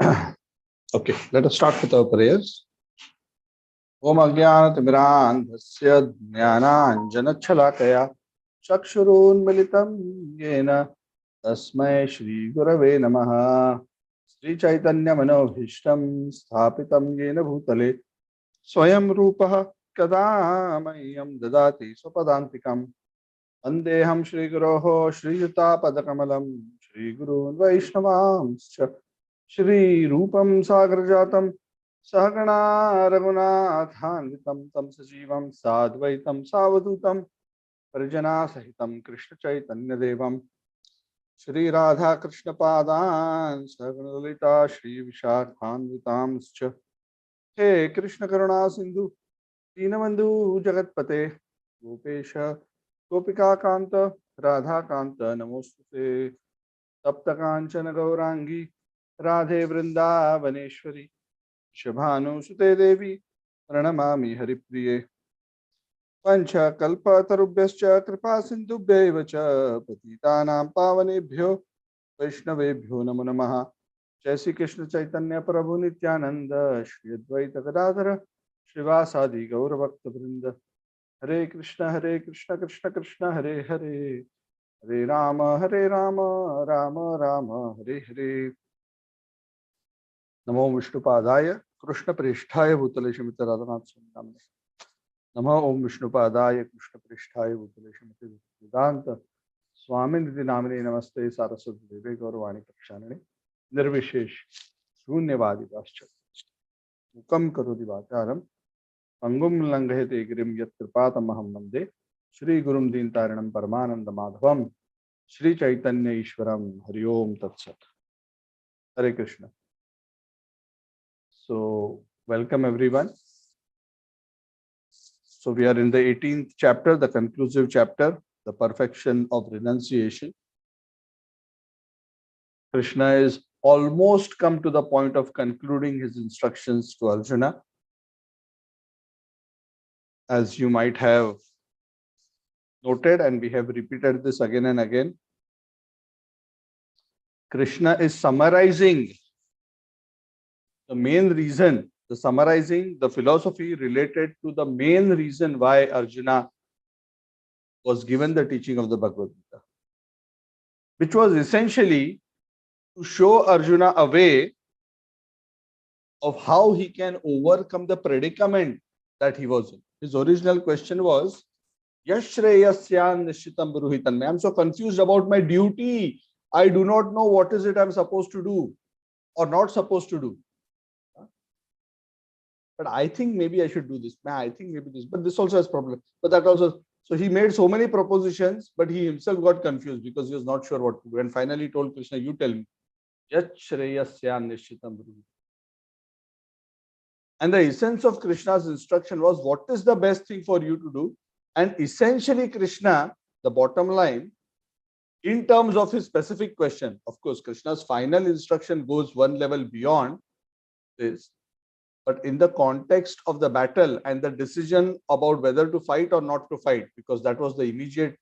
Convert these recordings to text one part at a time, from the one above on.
Okay, let us start with our prayers. Om Ajnanatimirandhasya Jnananjanachalakaya Chakshurunmilitam Yena Tasmai Shri Gurave Namaha. Sri Chaitanya Manobhishtam Sthapitam Yena Bhutale Swayam Rupaha Kadamayyam Dadati Swapadantikam Andeham Shri Guroho Shri Yuta Padakamalam Shri Gurun Vaishnavamscha Shri Rupam Sagrajatam Sahagana Raghunathanvitam Tam Sajivam Sadvaitam Savadutam Parjana Sahitam Krishna Chaitanya Devam Shri Radha Krishna Padan Sahaganalita Shri Vishakhanvitamscha He Krishna Karuna Sindhu Deenabandhu Jagatpate Gopesha Gopika Kanta Radha Kanta Namostute Tapta Kanchana Gaurangi Radhe Vrindavaneshwari Shabhanu Devi Pranamami Haripriye Pancha Kalpa Tarubhyascha Kripa Sindhubhyaiva cha Patitanam Pavanebhyo Vaishnavebhyo Namo Namaha Jai Shri Krishna Chaitanya Prabhu Nityananda Shri Advaita Gadadhara Srivasadi Gaura Bhakta Vrinda Hare Krishna Krishna Krishna Hare Hare Hare Rama Rama Rama Hare Hare Namo Vishnupadaya Krishna Pristhaya Bhutale Shrimati Radhanath Swami Namo Om Vishnupadaya Krishna Pristhaya Bhutale Shrimati Vedanta Swami Niti Namini Namaste Saraswati Deve Gauravani Prakshanani Nirvishesh Shunyavadi Paschat Mukam Karoti Vacharam Pangum Langhete Grim Yat Kripatam Maham Mande Shri Gurum Din Taranam Paramananda Madhavam Shri Chaitanya Ishwaram Hari Om Tat Sat Hare Krishna. So, welcome everyone. So, we are in the 18th chapter, the conclusive chapter, the perfection of renunciation. Krishna is almost come to the point of concluding his instructions to Arjuna. As you might have noted, and we have repeated this again and again, Krishna is summarizing the main reason, summarizing the philosophy related to the main reason why Arjuna was given the teaching of the Bhagavad Gita, which was essentially to show Arjuna a way of how he can overcome the predicament that he was in. His original question was, Yashreyasyan Nishitam Bruhitan. I'm so confused about my duty. I do not know what is it I'm supposed to do or not supposed to do. But I think maybe I should do this. I think maybe this. But this also has problem. But that also. So he made so many propositions, but he himself got confused because he was not sure what to do. And finally told Krishna, you tell me. Yashreyasyan Nishitam Bruhitan. And the essence of Krishna's instruction was, what is the best thing for you to do? And essentially Krishna, the bottom line, in terms of his specific question, of course, Krishna's final instruction goes one level beyond this. But in the context of the battle and the decision about whether to fight or not to fight, because that was the immediate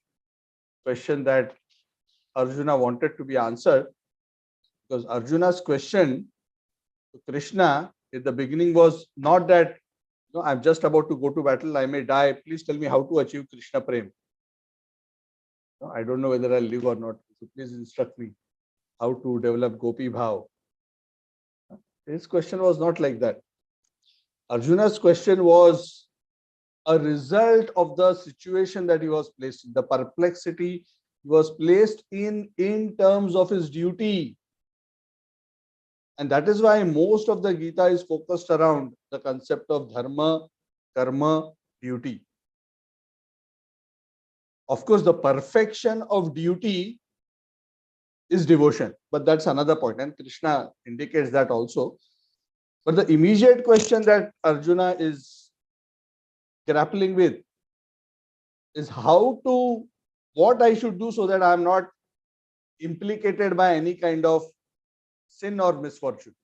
question that Arjuna wanted to be answered, because Arjuna's question to Krishna in the beginning was not that, no, I'm just about to go to battle, I may die, please tell me how to achieve Krishna Prem. No, I don't know whether I'll live or not, so please instruct me how to develop Gopi Bhav. His question was not like that. Arjuna's question was a result of the situation that he was placed in, the perplexity he was placed in terms of his duty. And that is why most of the Gita is focused around the concept of dharma, karma, duty. Of course, the perfection of duty is devotion, but that's another point, and Krishna indicates that also. But the immediate question that Arjuna is grappling with is what I should do so that I am not implicated by any kind of sin or misfortune.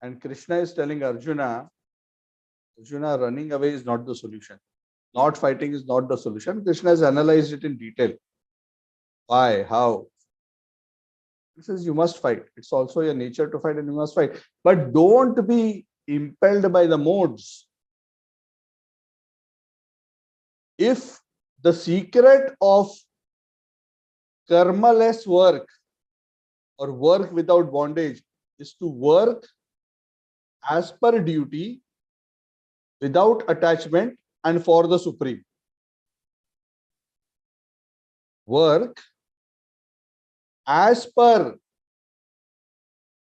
And Krishna is telling Arjuna, running away is not the solution. Not fighting is not the solution. Krishna has analyzed it in detail. Why? How? He says you must fight. It's also your nature to fight and you must fight. But don't be impelled by the modes. If the secret of karma-less work or work without bondage is to work as per duty, without attachment and for the Supreme. Work as per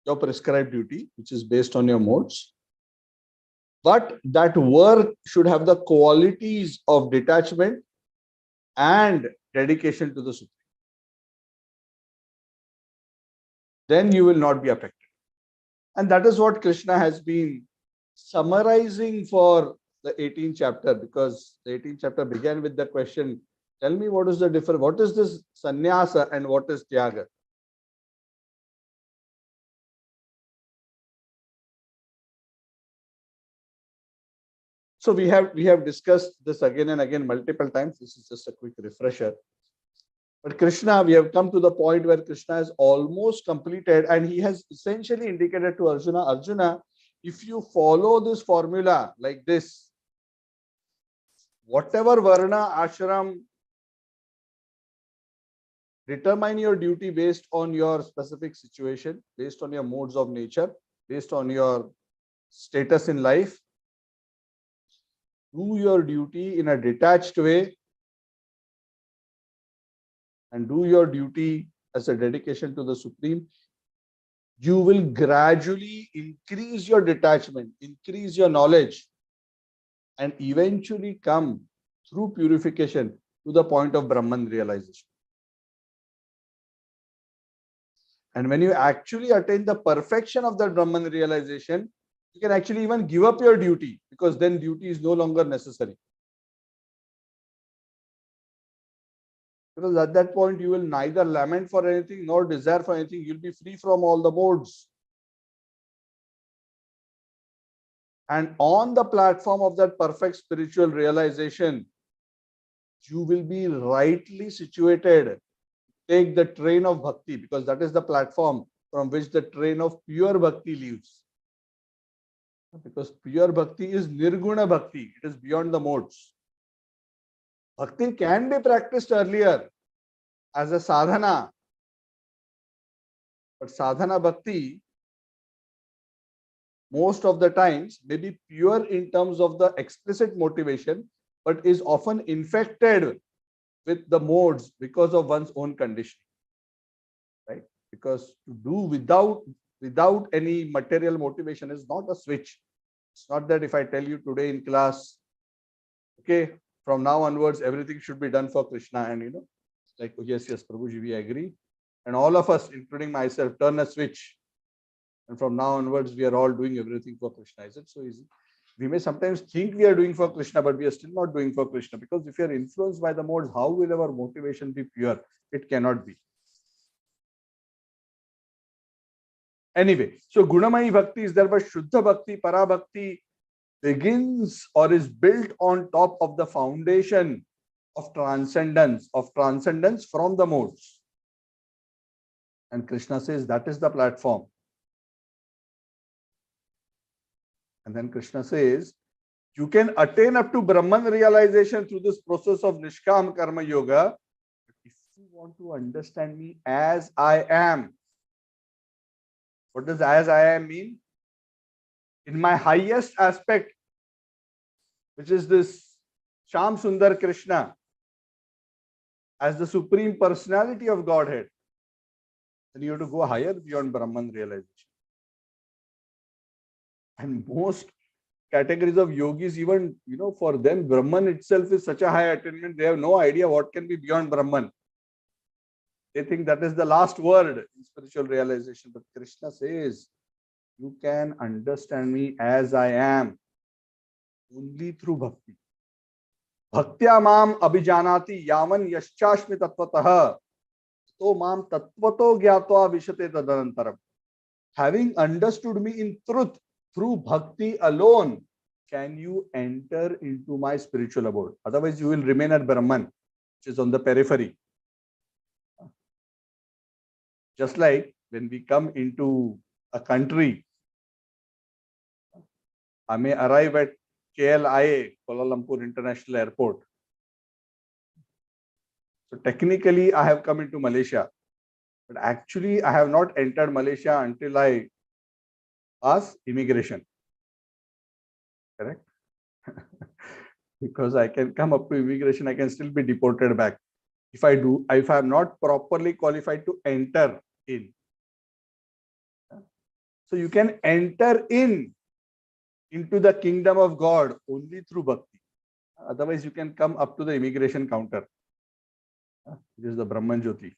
your prescribed duty, which is based on your modes. But that work should have the qualities of detachment and dedication to the Supreme. Then you will not be affected. And that is what Krishna has been summarizing for the 18th chapter, because the 18th chapter began with the question, tell me what is the difference, what is this sannyasa and what is tyaga? So we have discussed this again and again multiple times. This is just a quick refresher. But Krishna, we have come to the point where Krishna has almost completed, and he has essentially indicated to Arjuna, Arjuna, if you follow this formula like this, whatever varna, ashram, determine your duty based on your specific situation, based on your modes of nature, based on your status in life. Do your duty in a detached way and do your duty as a dedication to the Supreme. You will gradually increase your detachment, increase your knowledge, and eventually come through purification to the point of Brahman realization. And when you actually attain the perfection of that Brahman realization, you can actually even give up your duty, because then duty is no longer necessary. Because at that point, you will neither lament for anything nor desire for anything. You'll be free from all the modes. And on the platform of that perfect spiritual realization, you will be rightly situated. Take the train of bhakti, because that is the platform from which the train of pure bhakti leaves. Because pure bhakti is nirguna bhakti. It is beyond the modes. Bhakti can be practiced earlier as a sadhana. But sadhana bhakti, most of the times, may be pure in terms of the explicit motivation, but is often infected with the modes because of one's own condition. Right? Because to do without any material motivation is not a switch. It's not that if I tell you today in class, okay, from now onwards, everything should be done for Krishna. And like, oh, yes, Prabhuji, we agree. And all of us, including myself, turn a switch. And from now onwards, we are all doing everything for Krishna. Is it so easy? We may sometimes think we are doing for Krishna, but we are still not doing for Krishna. Because if you are influenced by the modes, how will our motivation be pure? It cannot be. Anyway, so Gunamayi Bhakti is there, but Shuddha Bhakti, Para Bhakti begins or is built on top of the foundation of transcendence from the modes. And Krishna says that is the platform. And then Krishna says, you can attain up to Brahman realization through this process of Nishkam Karma Yoga. But if you want to understand me as I am, what does as I am mean? In my highest aspect, which is this Sham Sundar Krishna, as the Supreme Personality of Godhead, then you have to go higher beyond Brahman realization. And most categories of yogis, even, for them, Brahman itself is such a high attainment, they have no idea what can be beyond Brahman. They think that is the last word in spiritual realization. But Krishna says, you can understand me as I am only through bhakti. Bhaktya mam abhijanati yaman yaschashmi tatvatah to mam tatvato gyatva vishate tadanantaram. Having understood me in truth through bhakti alone, can you enter into my spiritual abode? Otherwise, you will remain at Brahman, which is on the periphery. Just like when we come into a country, I may arrive at KLIA, Kuala Lumpur International Airport. So technically, I have come into Malaysia, but actually, I have not entered Malaysia until I pass immigration. Correct? Because I can come up to immigration, I can still be deported back. If I am not properly qualified to enter in. So you can enter into the kingdom of God only through bhakti. Otherwise, you can come up to the immigration counter. This is the Brahman Jyoti.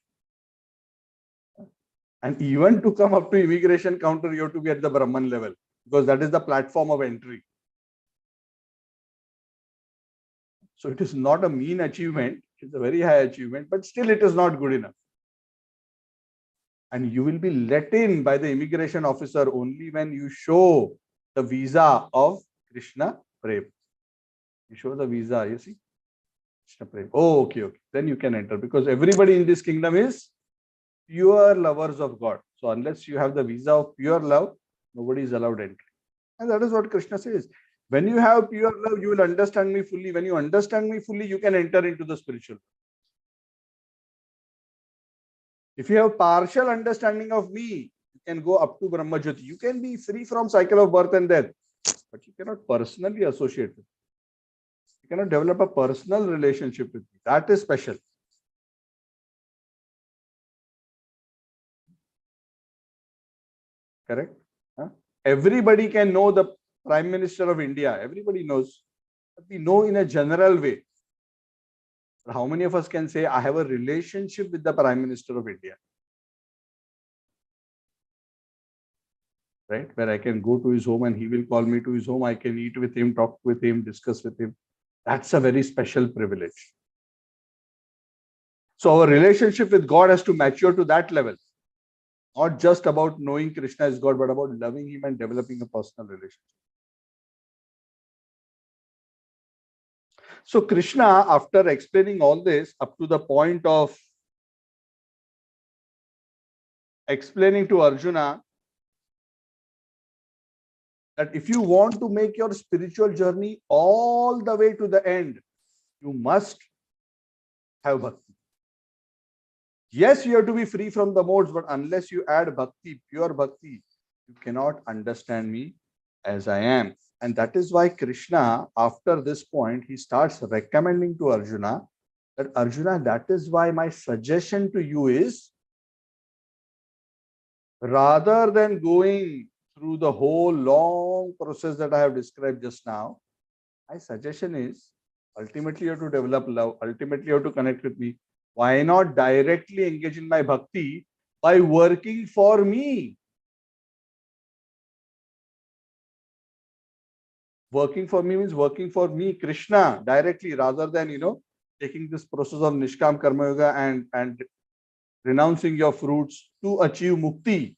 And even to come up to immigration counter, you have to be at the Brahman level, because that is the platform of entry. So it is not a mean achievement, it's a very high achievement, but still it is not good enough. And you will be let in by the immigration officer only when you show the visa of Krishna Prem. You show the visa, you see? Krishna Prem. Oh, okay. Then you can enter, because everybody in this kingdom is pure lovers of God. So unless you have the visa of pure love, nobody is allowed entry. And that is what Krishna says. When you have pure love, you will understand me fully. When you understand me fully, you can enter into the spiritual. If you have partial understanding of me, you can go up to Brahma Jyoti. You can be free from cycle of birth and death, but you cannot personally associate with me. You cannot develop a personal relationship with me. That is special. Correct? Huh? Everybody can know the Prime Minister of India. Everybody knows. But we know in a general way. But how many of us can say, I have a relationship with the Prime Minister of India? Right? Where I can go to his home and he will call me to his home. I can eat with him, talk with him, discuss with him. That's a very special privilege. So our relationship with God has to mature to that level. Not just about knowing Krishna is God, but about loving him and developing a personal relationship. So Krishna, after explaining all this up to the point of explaining to Arjuna that if you want to make your spiritual journey all the way to the end, you must have bhakti. Yes, you have to be free from the modes, but unless you add bhakti, pure bhakti, you cannot understand me as I am. And that is why Krishna, after this point, he starts recommending to Arjuna that Arjuna, that is why my suggestion to you is, rather than going through the whole long process that I have described just now, my suggestion is, ultimately you have to develop love, ultimately you have to connect with me. Why not directly engage in my bhakti by working for me? Working for me means working for me, Krishna, directly, rather than, taking this process of Nishkam Karma Yoga and renouncing your fruits to achieve mukti.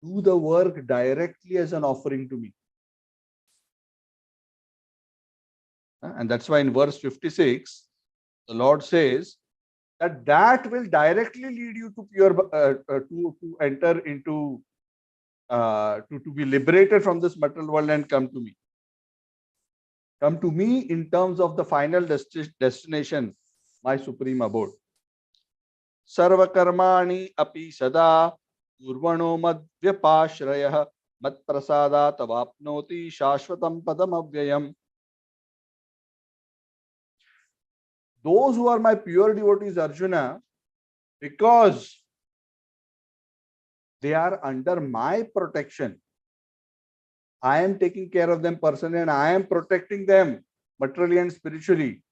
Do the work directly as an offering to me. And that's why in verse 56, the Lord says that will directly lead you to pure, to enter into, to be liberated from this material world and come to me. Come to me in terms of the final destination, my supreme abode. Sarva karmani api sada urvano madvyapashrayah mat prasada tavapnoti shashvatam padam avyayam. Those who are my pure devotees, Arjuna, because they are under my protection, I am taking care of them personally and I am protecting them materially and spiritually.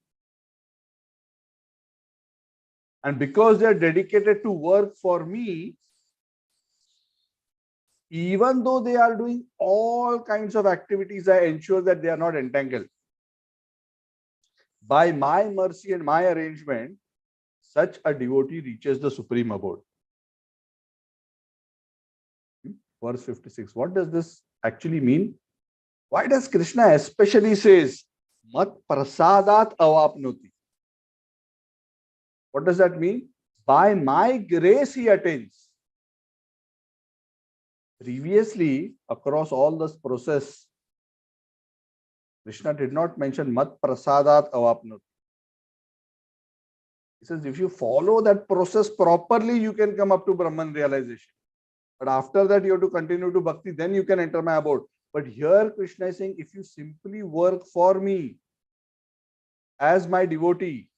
And because they are dedicated to work for me, even though they are doing all kinds of activities, I ensure that they are not entangled. By my mercy and my arrangement, such a devotee reaches the supreme abode. Verse 56. What does this actually mean? Why does Krishna especially says, Mat prasadat avapnoti? What does that mean? By my grace he attains. Previously, across all this process, Krishna did not mention mat prasadat avapnut. He says, if you follow that process properly, you can come up to Brahman realization. But after that, you have to continue to bhakti, then you can enter my abode. But here Krishna is saying, if you simply work for me as my devotee,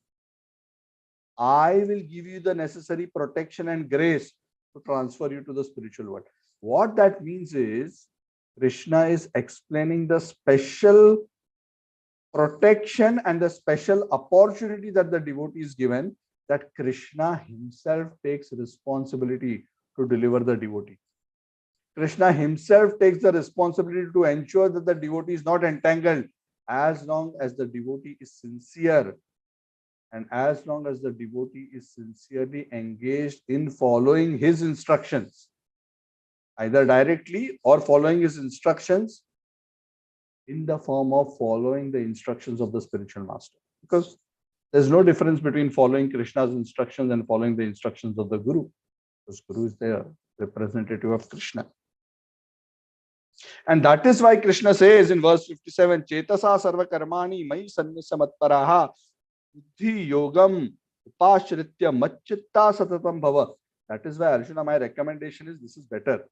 I will give you the necessary protection and grace to transfer you to the spiritual world. What that means is, Krishna is explaining the special protection and the special opportunity that the devotee is given, that Krishna himself takes responsibility to deliver the devotee. Krishna himself takes the responsibility to ensure that the devotee is not entangled, as long as the devotee is sincere and as long as the devotee is sincerely engaged in following his instructions, either directly or following his instructions in the form of following the instructions of the spiritual master. Because there's no difference between following Krishna's instructions and following the instructions of the Guru. Because Guru is the representative of Krishna. And that is why Krishna says in verse 57, Chetasa sarva karmani mai sannisamatparaha buddhi yogam upashritya machitta satatam bhava. That is why, Arjuna, my recommendation is this is better.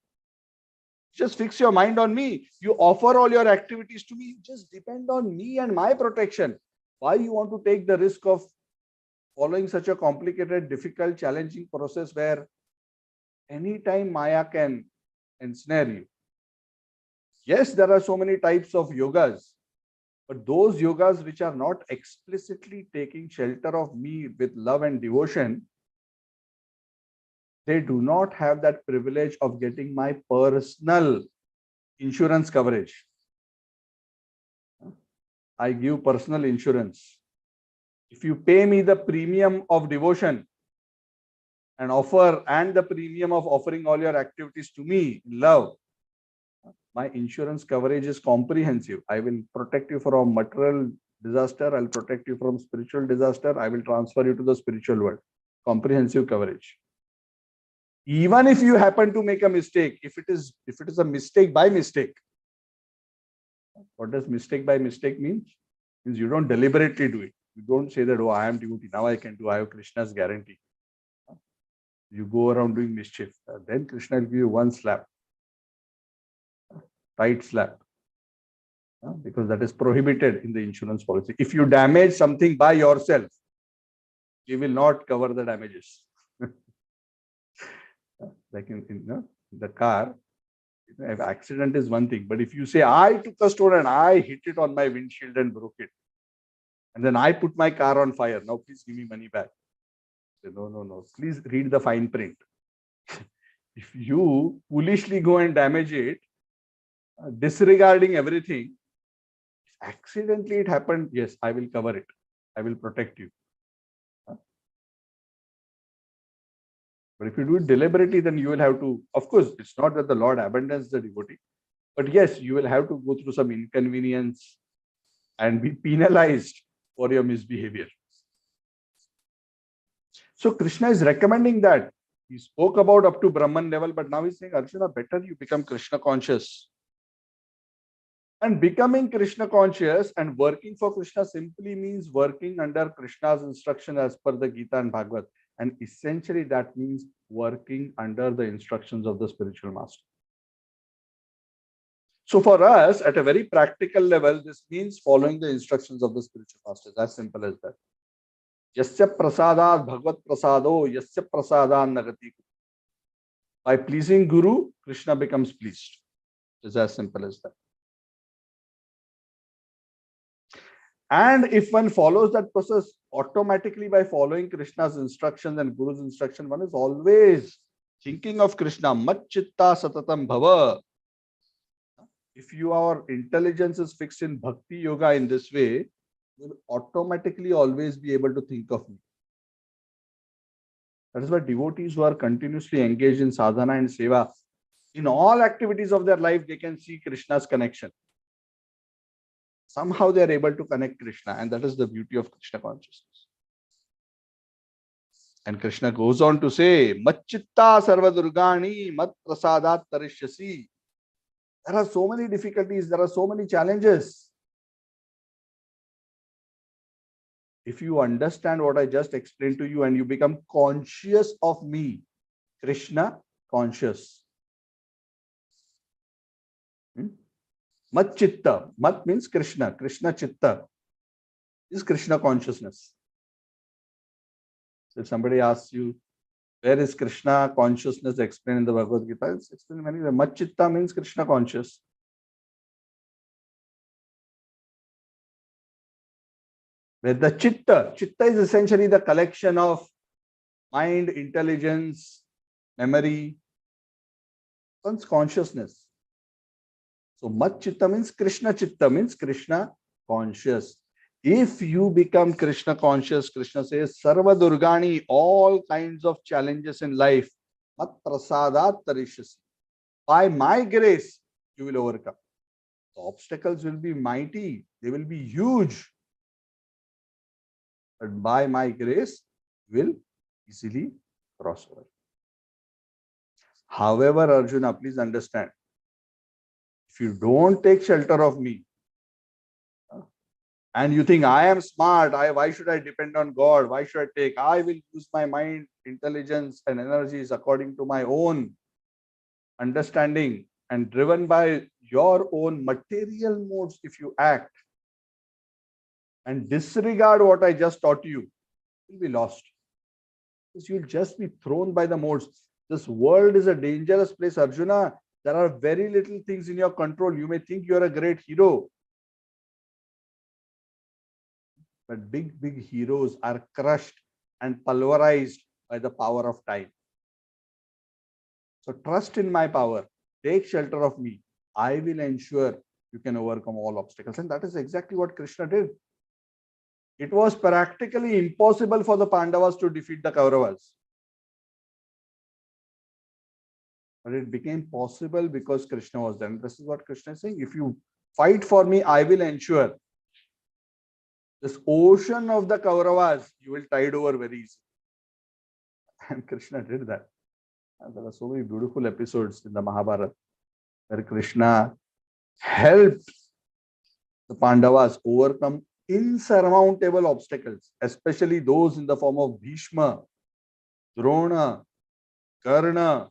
Just fix your mind on me. You offer all your activities to me. Just depend on me and my protection. Why you want to take the risk of following such a complicated, difficult, challenging process where anytime Maya can ensnare you? Yes, there are so many types of yogas, but those yogas which are not explicitly taking shelter of me with love and devotion, they do not have that privilege of getting my personal insurance coverage. I give personal insurance. If you pay me the premium of devotion and the premium of offering all your activities to me in love, my insurance coverage is comprehensive. I will protect you from material disaster. I'll protect you from spiritual disaster. I will transfer you to the spiritual world. Comprehensive coverage. Even if you happen to make a mistake, if it is a mistake by mistake. What does mistake by mistake mean? Means you don't deliberately do it. You don't say that, oh, I am devotee, now I can do, I have Krishna's guarantee. You go around doing mischief. Then Krishna will give you one slap. Tight slap. Because that is prohibited in the insurance policy. If you damage something by yourself, you will not cover the damages. Like in the car, if accident is one thing, but if you say, I took a stone and I hit it on my windshield and broke it, and then I put my car on fire, now please give me money back. Say, no, please read the fine print. If you foolishly go and damage it, disregarding everything, if accidentally it happened, yes, I will cover it. I will protect you. But if you do it deliberately, then you will have to, of course, it's not that the Lord abandons the devotee, but yes, you will have to go through some inconvenience and be penalized for your misbehavior. So Krishna is recommending that. He spoke about up to Brahman level, but now he's saying, Arjuna, better you become Krishna conscious. And becoming Krishna conscious and working for Krishna simply means working under Krishna's instruction as per the Gita and Bhagavad. And essentially that means working under the instructions of the spiritual master. So for us, at a very practical level, this means following the instructions of the spiritual masters. As simple as that. Yasya prasadat bhagavad prasado yasya prasadan nagati. By pleasing Guru, Krishna becomes pleased. It's as simple as that. And if one follows that process automatically by following Krishna's instructions and Guru's instruction, one is always thinking of Krishna. Machitta satatam bhava. If your intelligence is fixed in bhakti yoga in this way, you will automatically always be able to think of me. That is why devotees who are continuously engaged in sadhana and seva, in all activities of their life, they can see Krishna's connection. Somehow they are able to connect Krishna, and that is the beauty of Krishna consciousness. And Krishna goes on to say, Machchitta sarva durgani mat prasadat tarishyasi. There are so many difficulties, there are so many challenges. If you understand what I just explained to you and you become conscious of me, Krishna conscious. Mat chitta. Mat means Krishna. Krishna chitta is Krishna consciousness. So if somebody asks you, where is Krishna consciousness explained in the Bhagavad Gita? It's explained many ways. Mat chitta means Krishna conscious. Where the chitta is essentially the collection of mind, intelligence, memory, one's consciousness. So mat chitta means Krishna conscious. If you become Krishna conscious, Krishna says, Sarva Durgani, all kinds of challenges in life, mat prasadat tarishyasi. By my grace, you will overcome. The obstacles will be mighty, they will be huge. But by my grace, you will easily cross over. However, Arjuna, please understand, if you don't take shelter of me, and you think I am smart, why should I depend on God? Why should I take? I will use my mind, intelligence, and energies according to my own understanding and driven by your own material modes. If you act and disregard what I just taught you, you'll be lost. Because you'll just be thrown by the modes. This world is a dangerous place, Arjuna. There are very little things in your control. You may think you're a great hero. But big heroes are crushed and pulverized by the power of time. So trust in my power. Take shelter of me. I will ensure you can overcome all obstacles. And that is exactly what Krishna did. It was practically impossible for the Pandavas to defeat the Kauravas. But it became possible because Krishna was there. And this is what Krishna is saying. If you fight for me, I will ensure this ocean of the Kauravas, you will tide over very easily. And Krishna did that. And there are so many beautiful episodes in the Mahabharata where Krishna helped the Pandavas overcome insurmountable obstacles, especially those in the form of Bhishma, Drona, Karna,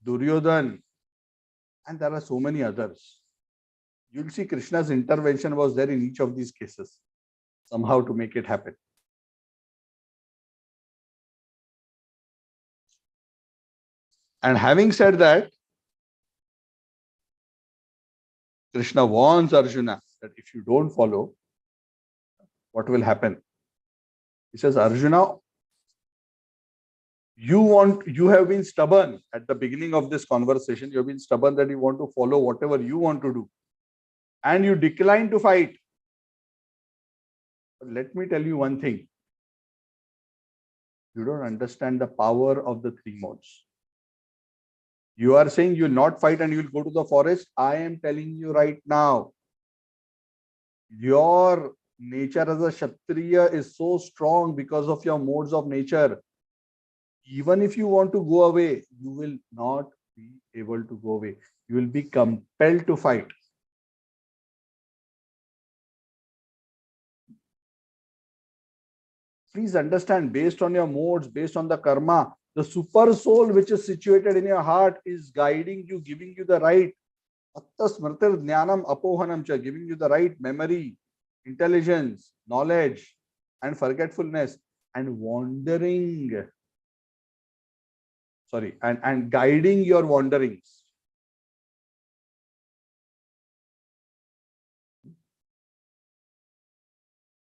Duryodhan, and there are so many others. You'll see Krishna's intervention was there in each of these cases, somehow to make it happen. And having said that, Krishna warns Arjuna that if you don't follow, what will happen? He says, Arjuna, you have been stubborn at the beginning of this conversation. You have been stubborn that you want to follow whatever you want to do. And you decline to fight. But let me tell you one thing. You don't understand the power of the three modes. You are saying you will not fight and you will go to the forest. I am telling you right now, your nature as a Kshatriya is so strong because of your modes of nature. Even if you want to go away, you will not be able to go away. You will be compelled to fight. Please understand, based on your modes, based on the karma, the super soul which is situated in your heart is guiding you, giving you the right, giving you the right memory, intelligence, knowledge, and forgetfulness, and and guiding your wanderings.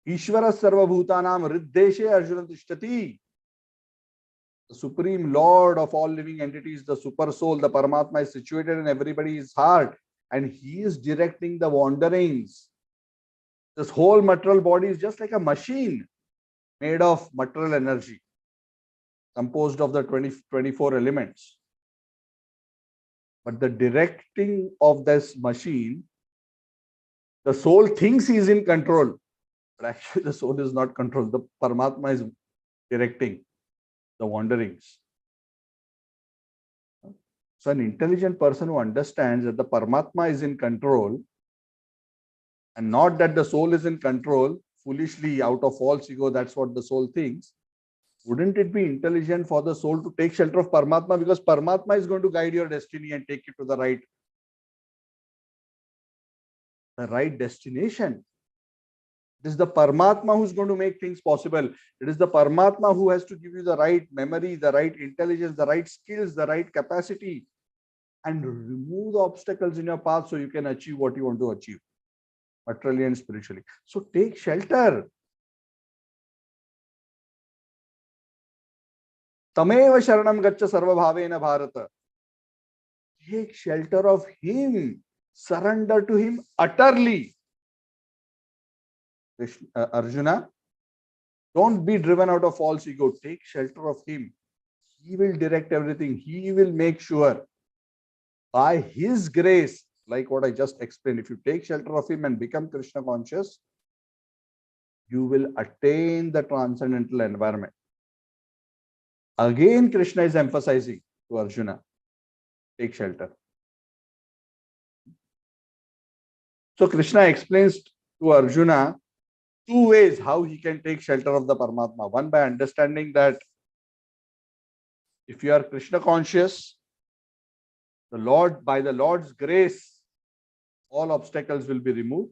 Ishvara Sarvabhutanam Riddeshe Arjuna Tishtati. The Supreme Lord of all living entities, the Super Soul, the Paramatma is situated in everybody's heart and he is directing the wanderings. This whole material body is just like a machine made of material energy, composed of the 24 elements. But the directing of this machine, the soul thinks he is in control. But actually, the soul is not controlled. The Paramatma is directing the wanderings. So an intelligent person who understands that the Paramatma is in control and not that the soul is in control, foolishly out of false ego, that's what the soul thinks. Wouldn't it be intelligent for the soul to take shelter of Paramatma, because Paramatma is going to guide your destiny and take you to the right destination. It is the Paramatma who's going to make things possible. It is the Paramatma who has to give you the right memory, the right intelligence, the right skills, the right capacity, and remove the obstacles in your path so you can achieve what you want to achieve, materially and spiritually. So take shelter. Tameva sharanam gaccha sarva bhavena bharata. Take shelter of him. Surrender to him utterly. Arjuna, don't be driven out of false ego. Take shelter of him. He will direct everything. He will make sure by his grace, like what I just explained, if you take shelter of him and become Krishna conscious, you will attain the transcendental environment. Again, Krishna is emphasizing to Arjuna, take shelter. So Krishna explains to Arjuna two ways how he can take shelter of the Paramatma. One, by understanding that if you are Krishna conscious, the Lord, by the Lord's grace, all obstacles will be removed.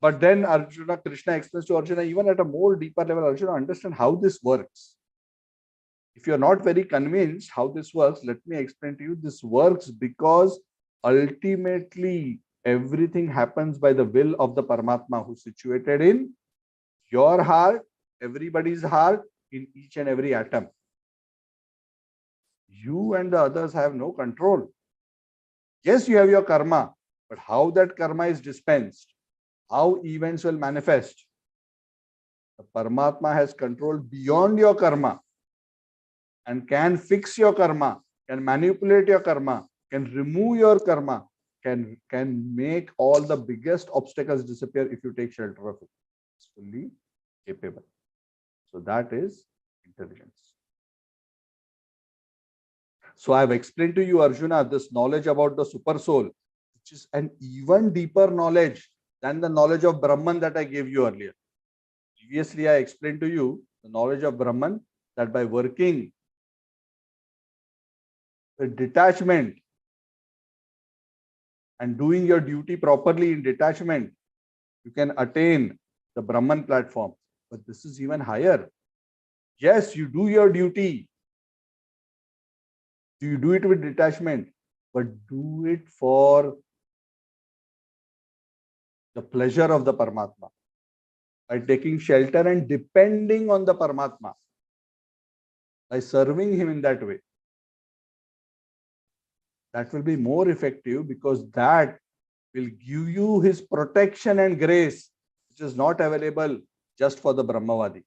But then Arjuna, Krishna explains to Arjuna, even at a more deeper level, Arjuna, understand how this works. If you're not very convinced how this works, let me explain to you. This works because ultimately everything happens by the will of the Paramatma, who's situated in your heart, everybody's heart, in each and every atom. You and the others have no control. Yes, you have your karma, but how that karma is dispensed, how events will manifest, the Paramatma has control beyond your karma and can fix your karma, can manipulate your karma, can remove your karma, can make all the biggest obstacles disappear if you take shelter of it. It's fully capable. So that is intelligence. So I have explained to you, Arjuna, this knowledge about the super soul, which is an even deeper knowledge than the knowledge of Brahman that I gave you earlier. Previously, I explained to you the knowledge of Brahman, that by working with detachment and doing your duty properly in detachment, you can attain the Brahman platform. But this is even higher. Yes, you do your duty. You do it with detachment, but do it for the pleasure of the Paramatma. By taking shelter and depending on the Paramatma. By serving him in that way. That will be more effective, because that will give you his protection and grace, which is not available just for the Brahmavadi.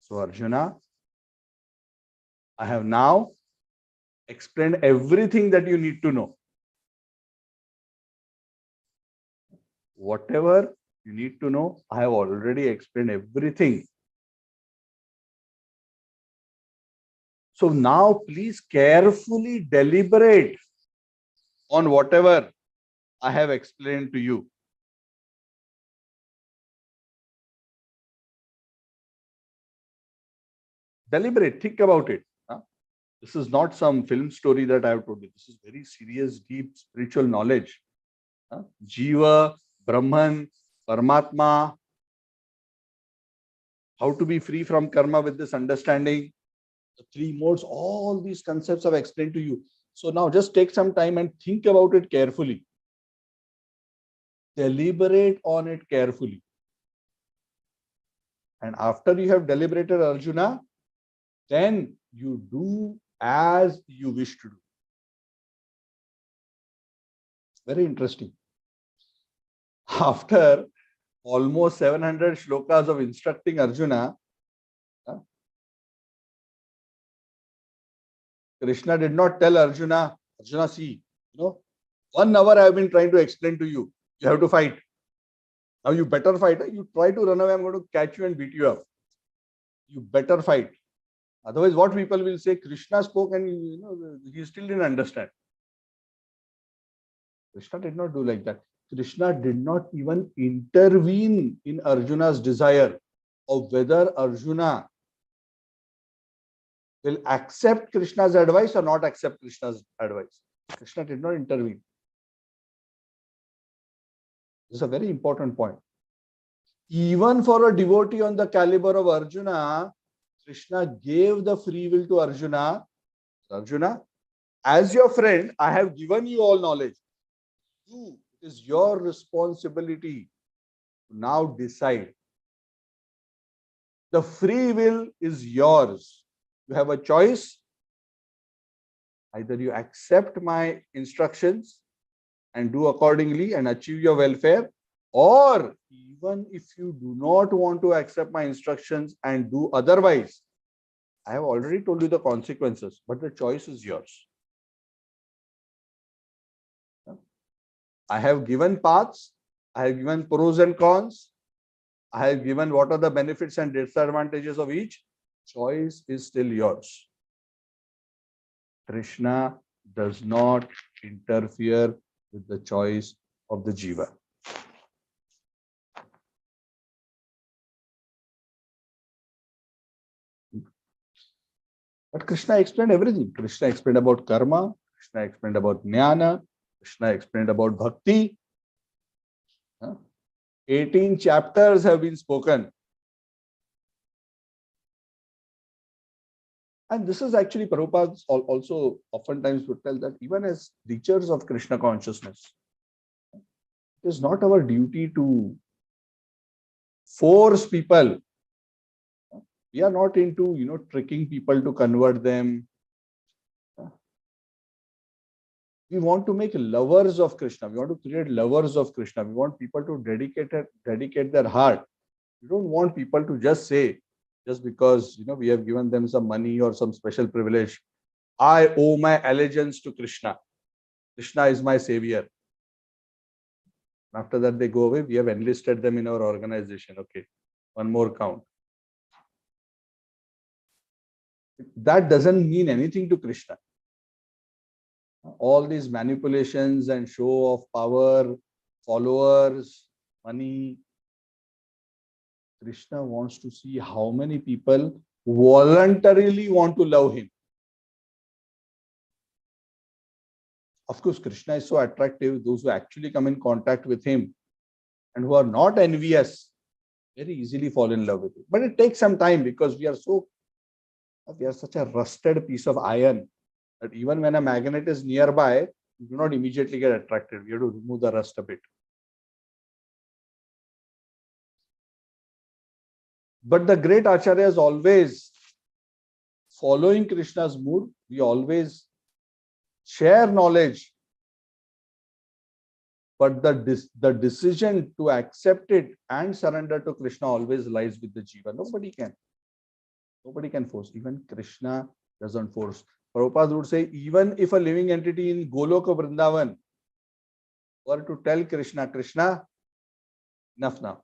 So Arjuna, I have now explained everything that you need to know. Whatever you need to know, I have already explained everything. So now please carefully deliberate on whatever I have explained to you. Deliberate, think about it. This is not some film story that I have told you. This is very serious, deep spiritual knowledge. Jiva, Brahman, Paramatma, how to be free from karma with this understanding, the three modes, all these concepts I've explained to you. So now just take some time and think about it carefully. Deliberate on it carefully. And after you have deliberated, Arjuna, then you do as you wish to do. Very interesting. After almost 700 shlokas of instructing Arjuna, Krishna did not tell Arjuna, see, 1 hour I have been trying to explain to you. You have to fight. Now you better fight. You try to run away, I'm going to catch you and beat you up. You better fight. Otherwise, what people will say, Krishna spoke and he still didn't understand. Krishna did not do like that. Krishna did not even intervene in Arjuna's desire of whether Arjuna will accept Krishna's advice or not accept Krishna's advice. Krishna did not intervene. This is a very important point. Even for a devotee on the caliber of Arjuna, Krishna gave the free will to Arjuna. Arjuna, as your friend, I have given you all knowledge. It is your responsibility to now decide. The free will is yours. You have a choice. Either you accept my instructions and do accordingly and achieve your welfare, or even if you do not want to accept my instructions and do otherwise, I have already told you the consequences, but the choice is yours. I have given paths, I have given pros and cons, I have given what are the benefits and disadvantages of each. Choice is still yours. Krishna does not interfere with the choice of the jiva. But Krishna explained everything. Krishna explained about karma, Krishna explained about jnana, Krishna explained about bhakti. 18 chapters have been spoken. And this is actually Prabhupada also oftentimes would tell that even as teachers of Krishna consciousness, it is not our duty to force people. We are not into, tricking people to convert them. We want to make lovers of Krishna. We want to create lovers of Krishna. We want people to dedicate their heart. We don't want people to just say, just because we have given them some money or some special privilege, I owe my allegiance to Krishna. Krishna is my savior. After that, they go away. We have enlisted them in our organization. Okay, one more count. That doesn't mean anything to Krishna. All these manipulations and show of power, followers, money. Krishna wants to see how many people voluntarily want to love him. Of course, Krishna is so attractive. Those who actually come in contact with him and who are not envious very easily fall in love with him. But it takes some time because we are such a rusted piece of iron that even when a magnet is nearby, you do not immediately get attracted. We have to remove the rust a bit. But the great acharyas always following Krishna's mood. We always share knowledge, but the decision to accept it and surrender to Krishna always lies with the jiva. Nobody can force. Even Krishna doesn't force. Prabhupada would say, even if a living entity in Goloka Vrindavan were to tell Krishna, Krishna, enough now.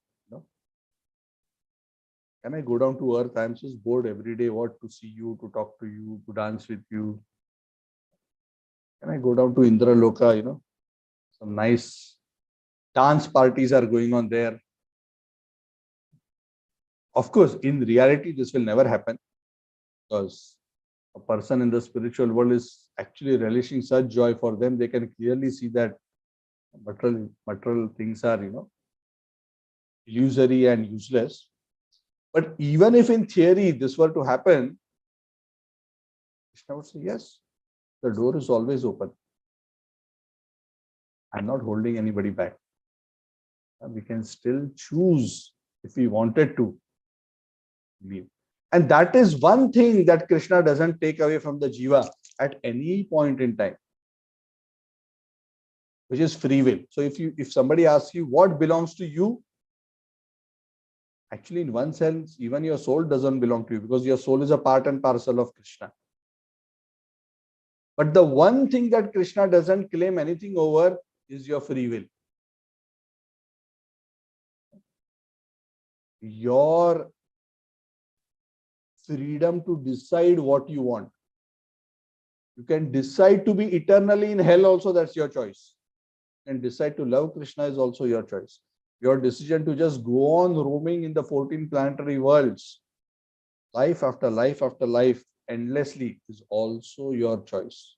Can I go down to earth? I'm just bored every day. What to see you, to talk to you, to dance with you. Can I go down to Indra Loka? Some nice dance parties are going on there. Of course, in reality, this will never happen because a person in the spiritual world is actually relishing such joy. For them, they can clearly see that material things are, illusory and useless. But even if in theory this were to happen, Krishna would say, yes, the door is always open. I'm not holding anybody back. We can still choose if we wanted to leave. And that is one thing that Krishna doesn't take away from the jiva at any point in time, which is free will. So if somebody asks you what belongs to you, actually in one sense, even your soul doesn't belong to you because your soul is a part and parcel of Krishna. But the one thing that Krishna doesn't claim anything over is your free will. Your freedom to decide what you want. You can decide to be eternally in hell also, that's your choice. You can decide to love Krishna is also your choice. Your decision to just go on roaming in the 14 planetary worlds, life after life after life, endlessly, is also your choice.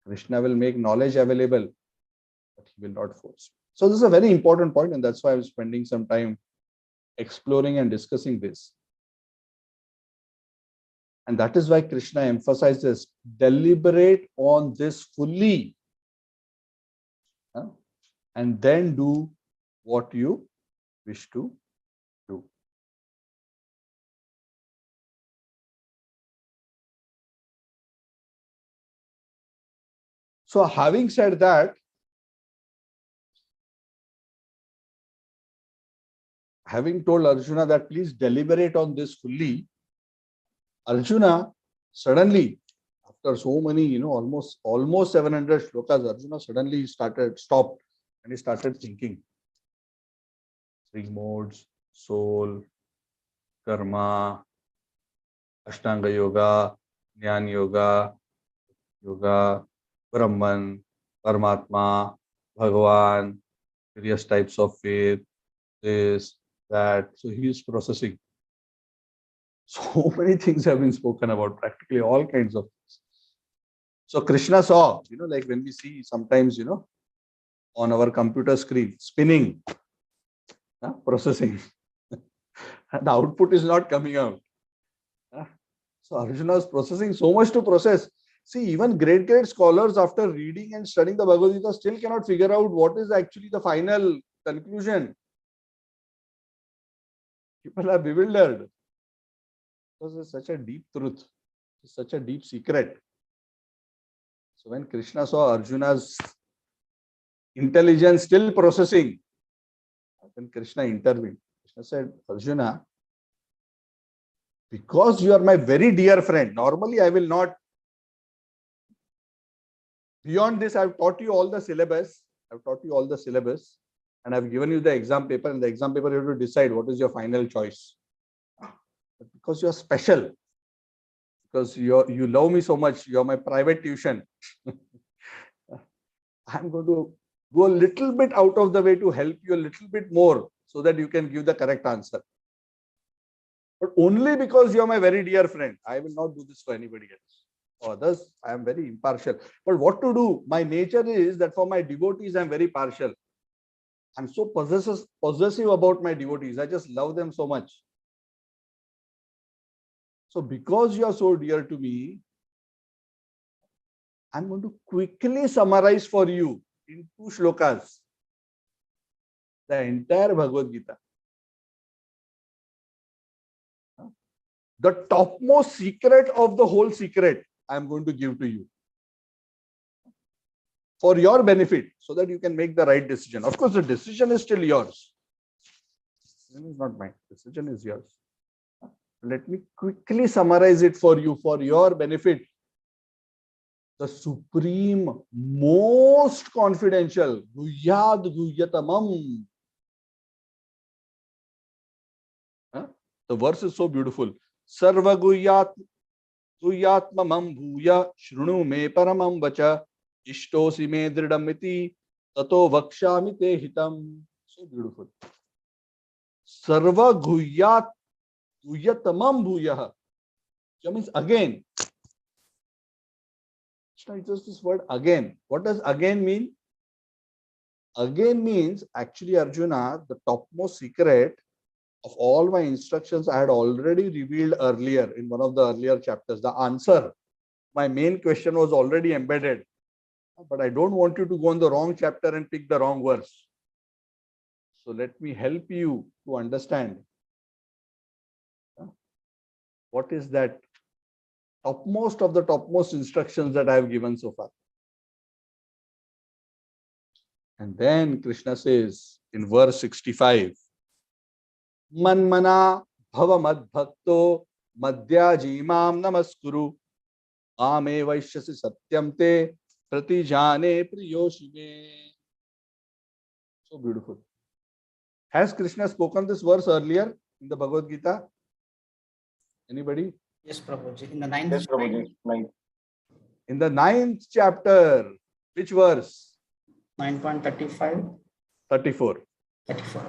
Krishna will make knowledge available, but he will not force. So this is a very important point, and that's why I'm spending some time exploring and discussing this. And that is why Krishna emphasizes deliberate on this fully, and then do what you wish to do. So having said that, having told Arjuna that please deliberate on this fully, Arjuna suddenly, after so many, almost 700 shlokas, Arjuna suddenly stopped, and he started thinking. Three modes: soul, karma, Ashtanga yoga, Jnana yoga, Brahman, Paramatma, Bhagavan, various types of faith, this, that. So he is processing. So many things have been spoken about, practically all kinds of things. So Krishna saw, like when we see sometimes, on our computer screen, spinning, processing, and the output is not coming out. So Arjuna is processing so much to process. See, even great scholars, after reading and studying the Bhagavad Gita, still cannot figure out what is actually the final conclusion. People are bewildered. Because it's such a deep truth. It's such a deep secret. So when Krishna saw Arjuna's intelligence still processing, then Krishna intervened. Krishna said, Arjuna, because you are my very dear friend, normally I will not. Beyond this, I've taught you all the syllabus. And I've given you the exam paper. And the exam paper, you have to decide what is your final choice. But because you are special, because you love me so much, you are my private tuition. I'm going to go a little bit out of the way to help you a little bit more so that you can give the correct answer. But only because you are my very dear friend. I will not do this for anybody else. For others, I am very impartial. But what to do? My nature is that for my devotees, I am very partial. I'm so possessive about my devotees. I just love them so much. So because you are so dear to me, I'm going to quickly summarize for you in 2 shlokas the entire Bhagavad Gita. The topmost secret of the whole secret, I'm going to give to you for your benefit so that you can make the right decision. Of course, the decision is still yours. Decision is not mine. Decision is yours. Let me quickly summarize it for you for your benefit. The supreme, most confidential, Guhyad Guyyatamam. The verse is so beautiful. Sarva Guhyatmamam Bhuya Shrunu Me Paramam Vacha Ishtosi Me Dridamiti Tato Vakshami Te Hitam. So beautiful. Sarva Guyyatamam Bhuya. That means again. It's just this word again. What does again mean? Again means actually, Arjuna, the topmost secret of all my instructions I had already revealed earlier in one of the earlier chapters. The answer, my main question was already embedded. But I don't want you to go on the wrong chapter and pick the wrong verse. So let me help you to understand what is that topmost of the topmost instructions that I have given so far. And then Krishna says in verse 65, Manmana bhava mad bhakto madhyajimam namaskuru Ame vaishyasi satyam te pratijane priyoshime. So beautiful. Has Krishna spoken this verse earlier in the Bhagavad Gita? Anybody? Yes, Prabhuji. In the ninth. Yes, Prabhuji. Ninth. In the 9th chapter, which verse? 9.35. 34. 34.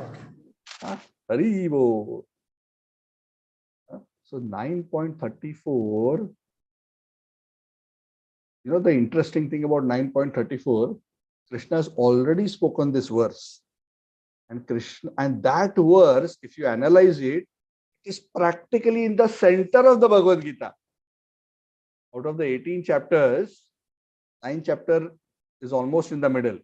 Okay. Haribo. So 9.34. You know the interesting thing about 9.34, Krishna has already spoken this verse. And that verse, if you analyze it, is practically in the center of the Bhagavad Gita. Out of the 18 chapters, 9th chapter is almost in the middle.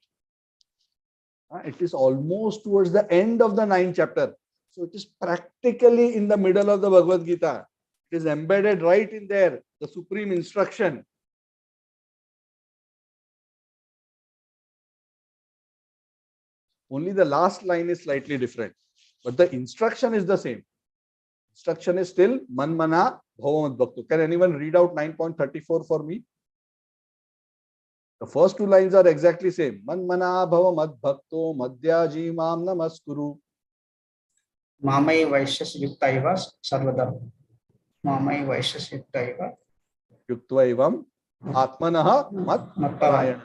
It is almost towards the end of the 9th chapter. So it is practically in the middle of the Bhagavad Gita. It is embedded right in there, the supreme instruction. Only the last line is slightly different, but the instruction is the same. Instruction is still man mana bhava mad bhakto. Can anyone read out 9.34 for me? The first two lines are exactly same. Man mana bhava mad bhakto madhyaji mam namaskuru. Mamai Vaishyas Yuktaiva Sarvadam. Mamai Vaishyas Yuktaiva. Yuktva atmanaha mat parayana.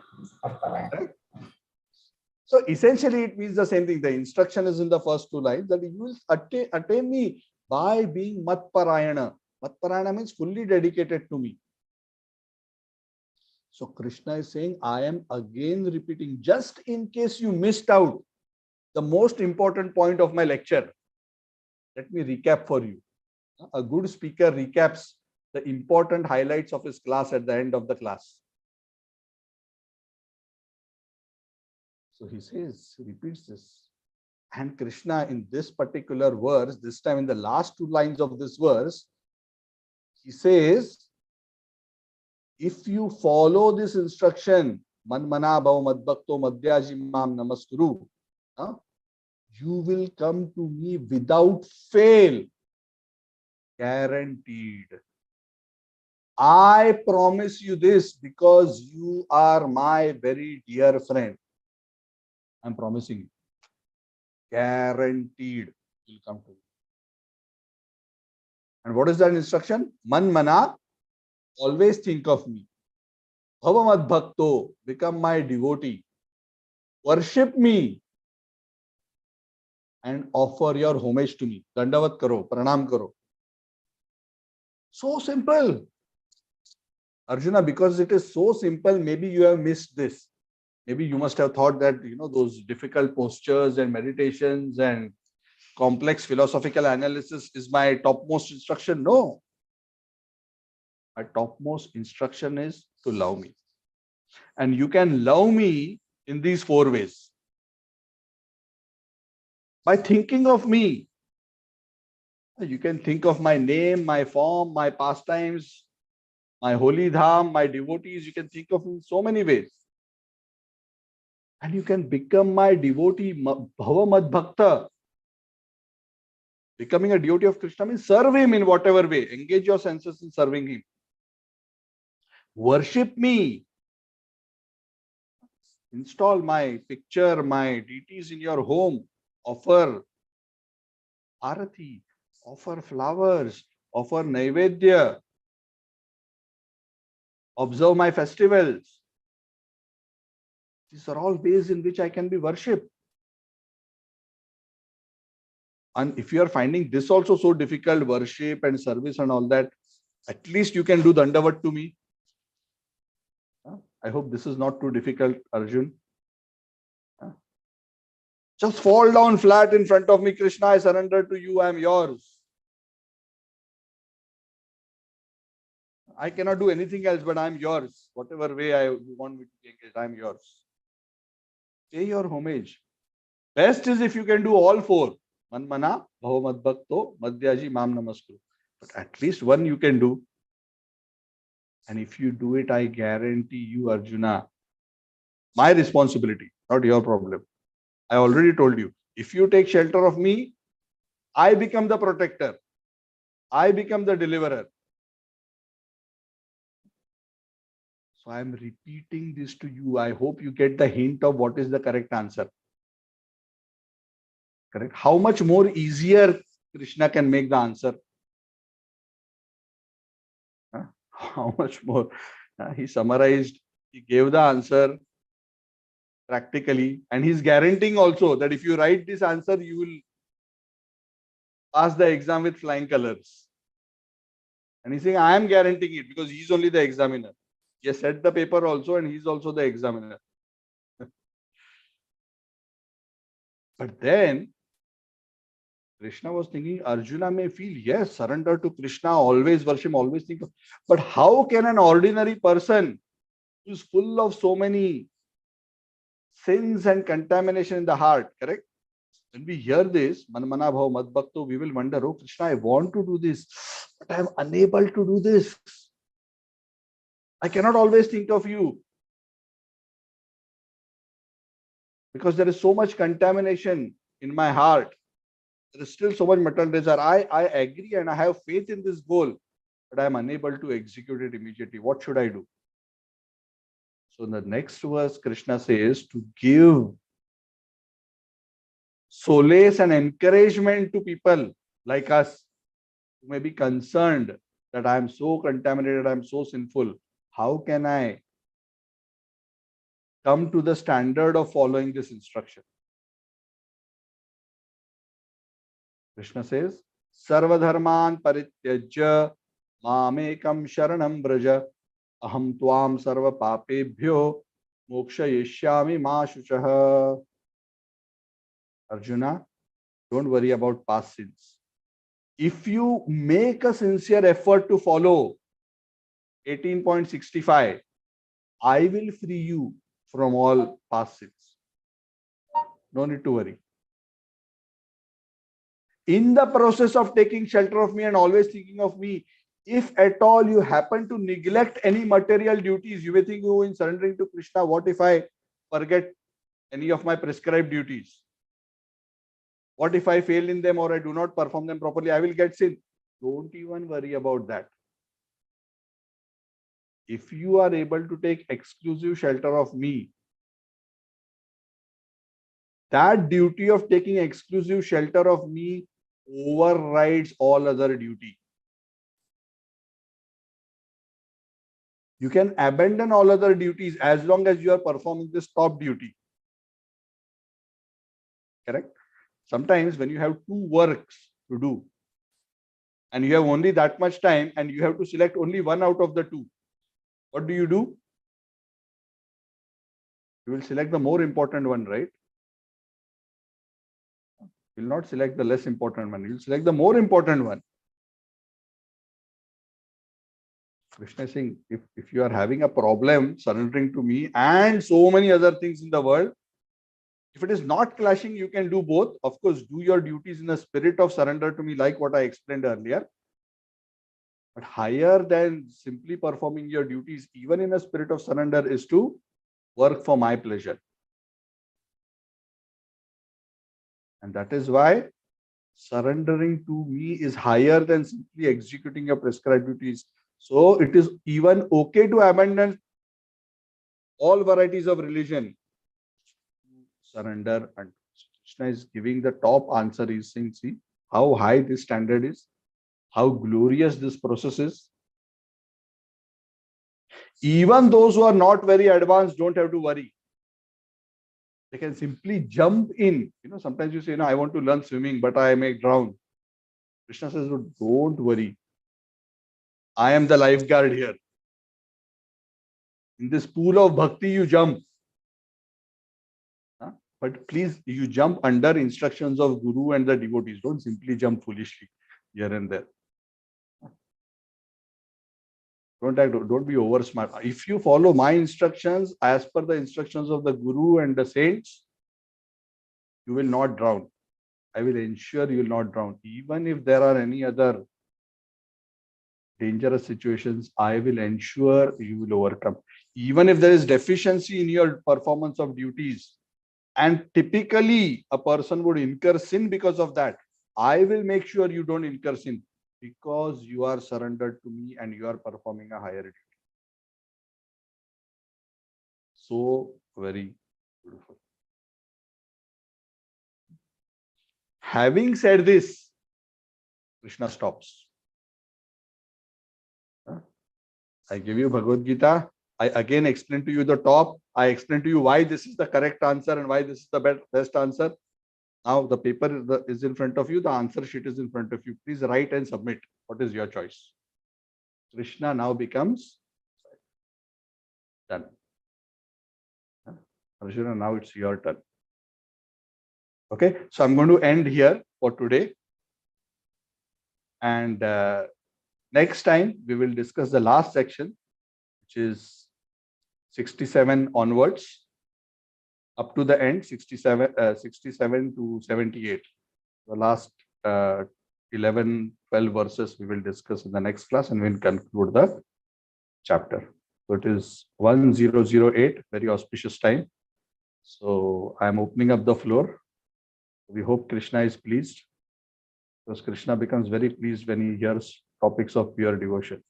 Right? So essentially it means the same thing. The instruction is in the first two lines that you will attain me by being mat parayana. Mat parayana means fully dedicated to me. So Krishna is saying, I am again repeating, just in case you missed out the most important point of my lecture. Let me recap for you. A good speaker recaps the important highlights of his class at the end of the class. So he says, he repeats this. And Krishna in this particular verse, this time in the last two lines of this verse, he says, if you follow this instruction, man mana bhava mad bhakto madhyaji mam namaskuru, you will come to me without fail. Guaranteed. I promise you this because you are my very dear friend. I'm promising you. Guaranteed you'll come to me. And what is that instruction? Man mana, always think of me. Bhava mad bhakto, become my devotee. Worship me and offer your homage to me. Dandavat karo, pranam karo. So simple. Arjuna, because it is so simple, maybe you have missed this. Maybe you must have thought that, those difficult postures and meditations and complex philosophical analysis is my topmost instruction. No. My topmost instruction is to love me. And you can love me in these four ways. By thinking of me. You can think of my name, my form, my pastimes, my holy dham, my devotees. You can think of me in so many ways. And you can become my devotee, bhava mad bhakta. Becoming a devotee of Krishna means serve him in whatever way. Engage your senses in serving him. Worship me. Install my picture, my deities in your home. Offer arati. Offer flowers. Offer naivedya. Observe my festivals. These are all ways in which I can be worshipped. And if you are finding this also so difficult, worship and service and all that, at least you can do dandavat to me. I hope this is not too difficult, Arjun. Just fall down flat in front of me, Krishna. I surrender to you. I am yours. I cannot do anything else, but I am yours. Whatever way you want me to take it, I am yours. Pay your homage. Best is if you can do all four. Man mana, bhava mad bhakto, madhyaji mam namaskuru. But at least one you can do. And if you do it, I guarantee you, Arjuna, my responsibility, not your problem. I already told you, if you take shelter of me, I become the protector. I become the deliverer. So I am repeating this to you. I hope you get the hint of what is the correct answer. Correct. How much more easier Krishna can make the answer? Huh? How much more? He summarized, he gave the answer practically, and he's guaranteeing also that if you write this answer, you will pass the exam with flying colors. And he's saying, I am guaranteeing it because he's only the examiner. He has set the paper also, and he's also the examiner. But then Krishna was thinking, Arjuna may feel, yes, surrender to Krishna, always worship, always think. But how can an ordinary person who's full of so many sins and contamination in the heart, correct? When we hear this, Manmana Bhav Mad Bhakto, we will wonder, oh Krishna, I want to do this, but I am unable to do this. I cannot always think of you because there is so much contamination in my heart. There is still so much material desire. I agree and I have faith in this goal, but I am unable to execute it immediately. What should I do? So in the next verse, Krishna says to give solace and encouragement to people like us who may be concerned that I am so contaminated, I am so sinful. How can I come to the standard of following this instruction? Krishna says, Sarva dharman parityajya mamekam sharanam braja aham tvam sarva papebhyo mokshayishyami ma shuchaha. Arjuna, don't worry about past sins. If you make a sincere effort to follow 18.65, I will free you from all past sins. No need to worry. In the process of taking shelter of me and always thinking of me, if at all you happen to neglect any material duties, you may think, oh, in surrendering to Krishna, what if I forget any of my prescribed duties? What if I fail in them or I do not perform them properly? I will get sin. Don't even worry about that. If you are able to take exclusive shelter of me, that duty of taking exclusive shelter of me overrides all other duty. You can abandon all other duties as long as you are performing this top duty. Correct? Sometimes when you have two works to do and you have only that much time and you have to select only one out of the two, what do? You will select the more important one, right? You will not select the less important one. You will select the more important one. Krishna is saying, if you are having a problem surrendering to me and so many other things in the world, if it is not clashing, you can do both. Of course, do your duties in a spirit of surrender to me, like what I explained earlier. But higher than simply performing your duties, even in a spirit of surrender, is to work for my pleasure. And that is why surrendering to me is higher than simply executing your prescribed duties. So it is even okay to abandon all varieties of religion. Surrender. And Krishna is giving the top answer. He's saying, see how high this standard is, how glorious this process is. Even those who are not very advanced don't have to worry. They can simply jump in. Sometimes you say, I want to learn swimming, but I may drown. Krishna says, don't worry. I am the lifeguard here. In this pool of bhakti, you jump. But please, you jump under instructions of Guru and the devotees. Don't simply jump foolishly here and there. Don't be over smart. If you follow my instructions as per the instructions of the Guru and the saints, you will not drown. I will ensure you will not drown. Even if there are any other dangerous situations, I will ensure you will overcome. Even if there is deficiency in your performance of duties, and typically a person would incur sin because of that, I will make sure you don't incur sin because you are surrendered to me and you are performing a higher duty. So very beautiful. Having said this, Krishna stops. I give you Bhagavad Gita. I again explain to you the top. I explain to you why this is the correct answer and why this is the best answer. Now the paper is in front of you. The answer sheet is in front of you. Please write and submit. What is your choice? Krishna now becomes done. Arjuna, now it's your turn. Okay, so I'm going to end here for today. And next time we will discuss the last section, which is 67 onwards, up to the end, 67 to 78. The last 11, 12 verses we will discuss in the next class, and we'll conclude the chapter. So it is 1008, very auspicious time. So I am opening up the floor. We hope Krishna is pleased, because Krishna becomes very pleased when he hears topics of pure devotion.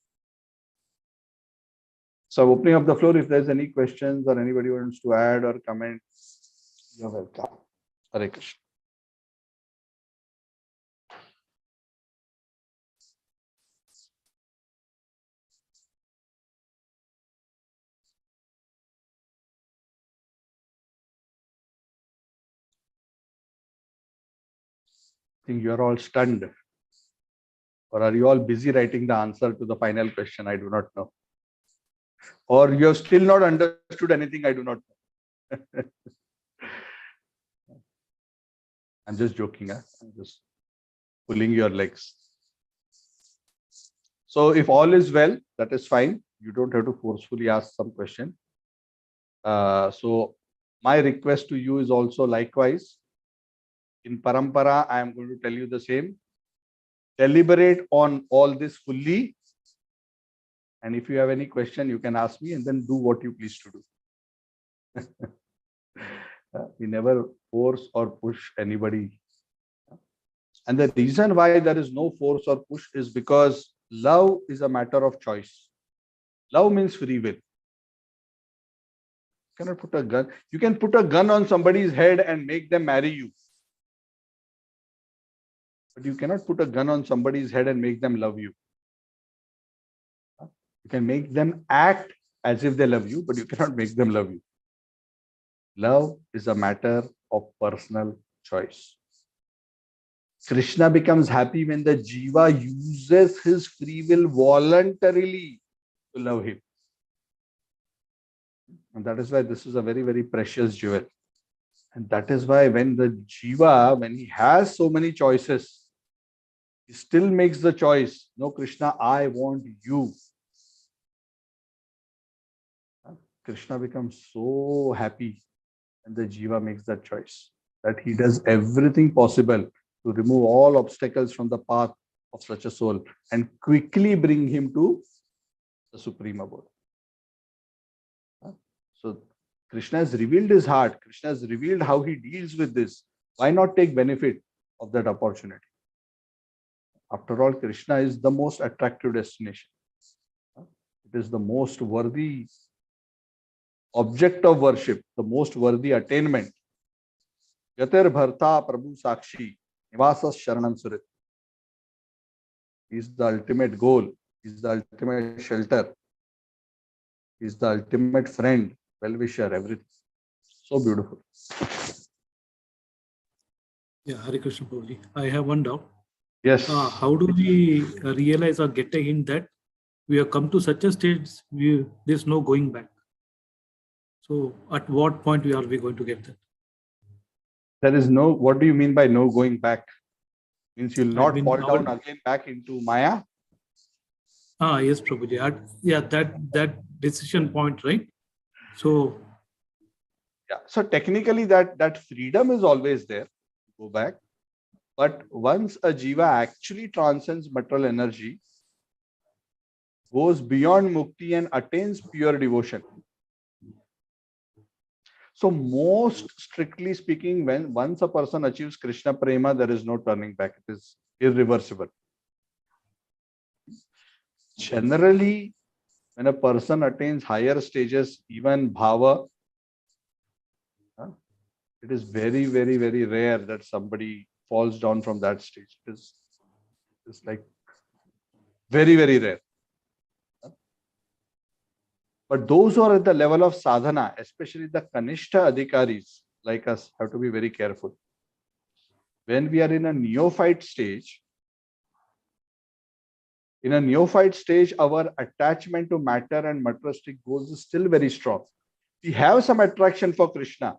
So I'm opening up the floor. If there's any questions or anybody wants to add or comment, you're welcome. Hare Krishna. I think you're all stunned. Or are you all busy writing the answer to the final question? I do not know. Or you have still not understood anything? I do not know. I'm just joking. I'm just pulling your legs. So if all is well, that is fine. You don't have to forcefully ask some question. So my request to you is also likewise. In Parampara, I am going to tell you the same. Deliberate on all this fully. And if you have any question, you can ask me, and then do what you please to do. We never force or push anybody. And the reason why there is no force or push is because love is a matter of choice. Love means free will. You cannot put a gun. You can put a gun on somebody's head and make them marry you. But you cannot put a gun on somebody's head and make them love you. You can make them act as if they love you, but you cannot make them love you. Love is a matter of personal choice. Krishna becomes happy when the jiva uses his free will voluntarily to love him. And that is why this is a very, very precious jewel. And that is why when the jiva, when he has so many choices, he still makes the choice, no, Krishna, I want you. Krishna becomes so happy when the jiva makes that choice, that he does everything possible to remove all obstacles from the path of such a soul and quickly bring him to the supreme abode. So Krishna has revealed his heart. Krishna has revealed how he deals with this. Why not take benefit of that opportunity? After all, Krishna is the most attractive destination. It is the most worthy object of worship, the most worthy attainment. Yatir Bharta Prabhu Sakshi Nivasas Sharanam Surit. He is the ultimate goal. He is the ultimate shelter. He is the ultimate friend, well-wisher, everything. So beautiful. Yeah, Hare Krishna Prabhuji. I have one doubt. Yes. How do we realize or get a hint that we have come to such a stage there's no going back? So at what point are we going to get that? There is no, what do you mean by no going back? Means you'll not fall our- down again back into Maya? Yes, Prabhuji. Yeah, that decision point, right? So Yeah. So technically that freedom is always there to go back. But once a jiva actually transcends material energy, goes beyond mukti and attains pure devotion. So most strictly speaking, when once a person achieves Krishna Prema, there is no turning back. It is irreversible. Generally, when a person attains higher stages, even bhava, it is very, very, very rare that somebody falls down from that stage. It's like very, very rare. But those who are at the level of sadhana, especially the Kanishta Adhikaris like us, have to be very careful. When we are in a neophyte stage, our attachment to matter and materialistic goals is still very strong. We have some attraction for Krishna,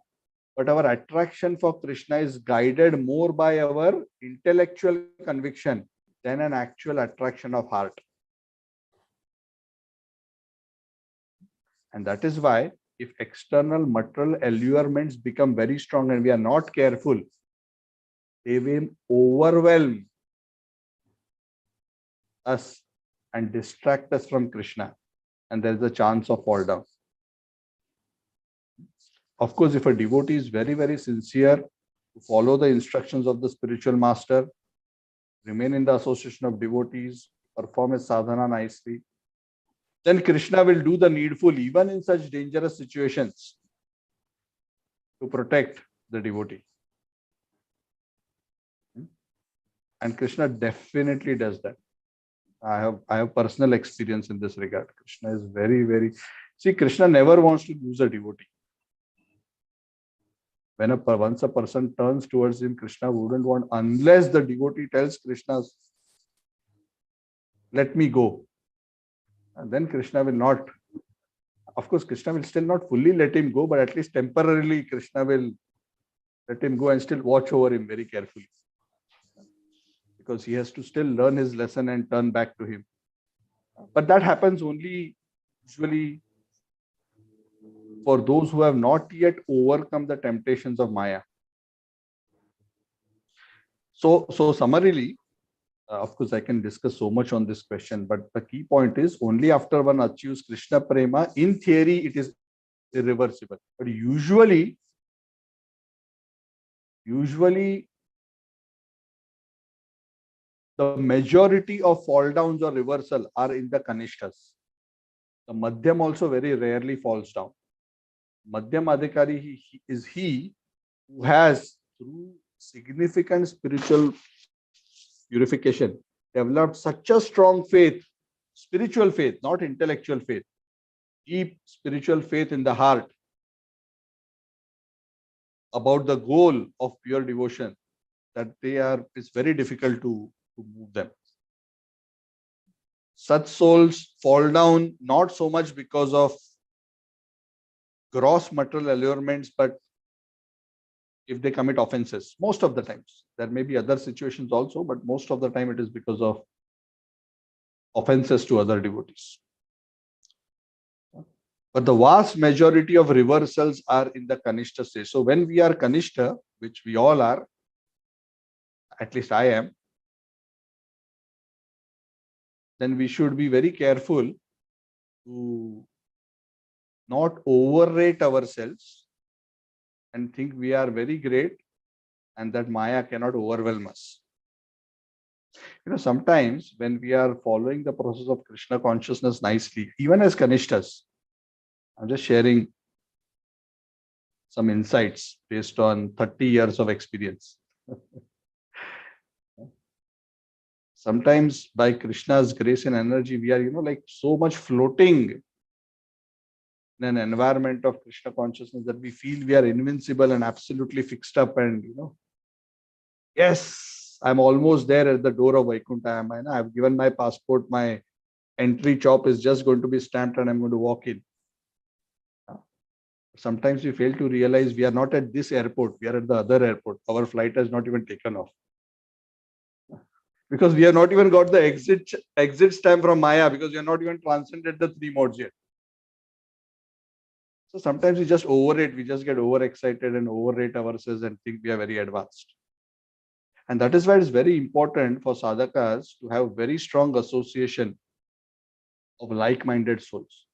but our attraction for Krishna is guided more by our intellectual conviction than an actual attraction of heart. And that is why if external material allurements become very strong and we are not careful, they will overwhelm us and distract us from Krishna. And there is a chance of fall down. Of course, if a devotee is very, very sincere to follow the instructions of the spiritual master, remain in the association of devotees, perform his sadhana nicely, then Krishna will do the needful even in such dangerous situations to protect the devotee. And Krishna definitely does that. I have personal experience in this regard. Krishna is very, very... See, Krishna never wants to lose a devotee. Once a person turns towards him, Krishna wouldn't want, unless the devotee tells Krishna, let me go. And then Krishna will not, of course, Krishna will still not fully let him go, but at least temporarily Krishna will let him go and still watch over him very carefully. Because he has to still learn his lesson and turn back to him. But that happens only usually for those who have not yet overcome the temptations of Maya. So summarily, of course, I can discuss so much on this question, but the key point is only after one achieves Krishna Prema, in theory, it is irreversible. But usually the majority of fall downs or reversal are in the Kanishtas. The Madhyam also very rarely falls down. Madhyam Adhikari is he who has, through significant spiritual purification, developed such a strong faith, spiritual faith, not intellectual faith, deep spiritual faith in the heart about the goal of pure devotion, that it's very difficult to move them. Such souls fall down not so much because of gross material allurements, but if they commit offenses, most of the times. There may be other situations also, but most of the time it is because of offenses to other devotees. But the vast majority of reversals are in the Kanishta stage. So when we are Kanishta, which we all are, at least I am, then we should be very careful to not overrate ourselves and think we are very great and that Maya cannot overwhelm us. Sometimes when we are following the process of Krishna consciousness nicely, even as Kanishtas, I'm just sharing some insights based on 30 years of experience. Sometimes by Krishna's grace and energy, we are, like so much floating in an environment of Krishna consciousness that we feel we are invincible and absolutely fixed up and, yes, I'm almost there at the door of Vaikuntha. I've given my passport, my entry chop is just going to be stamped and I'm going to walk in. Sometimes we fail to realize we are not at this airport, we are at the other airport. Our flight has not even taken off. Because we have not even got the exit stamp from Maya, because we have not even transcended the 3 modes yet. So sometimes we just overrate, we just get overexcited and overrate ourselves and think we are very advanced. And that is why it's very important for sadhakas to have very strong association of like-minded souls.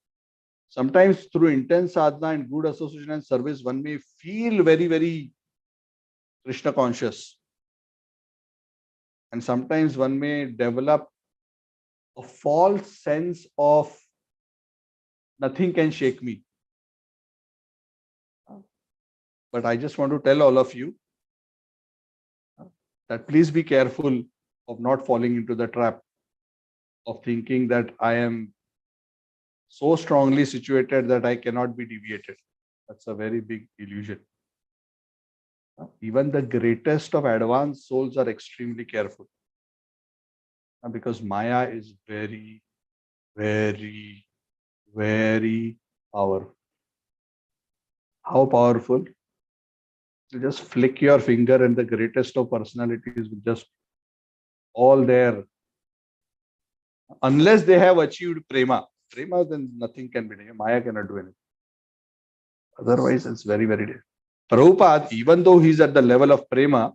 Sometimes through intense sadhana and good association and service, one may feel very, very Krishna conscious. And sometimes one may develop a false sense of nothing can shake me. But I just want to tell all of you that please be careful of not falling into the trap of thinking that I am so strongly situated that I cannot be deviated. That's a very big illusion. Even the greatest of advanced souls are extremely careful because Maya is very, very, very powerful. How powerful? You just flick your finger and the greatest of personalities will just all there. Unless they have achieved prema. Prema, then nothing can be done. Maya cannot do anything. Otherwise, it's very, very difficult. Prabhupada, even though he's at the level of prema,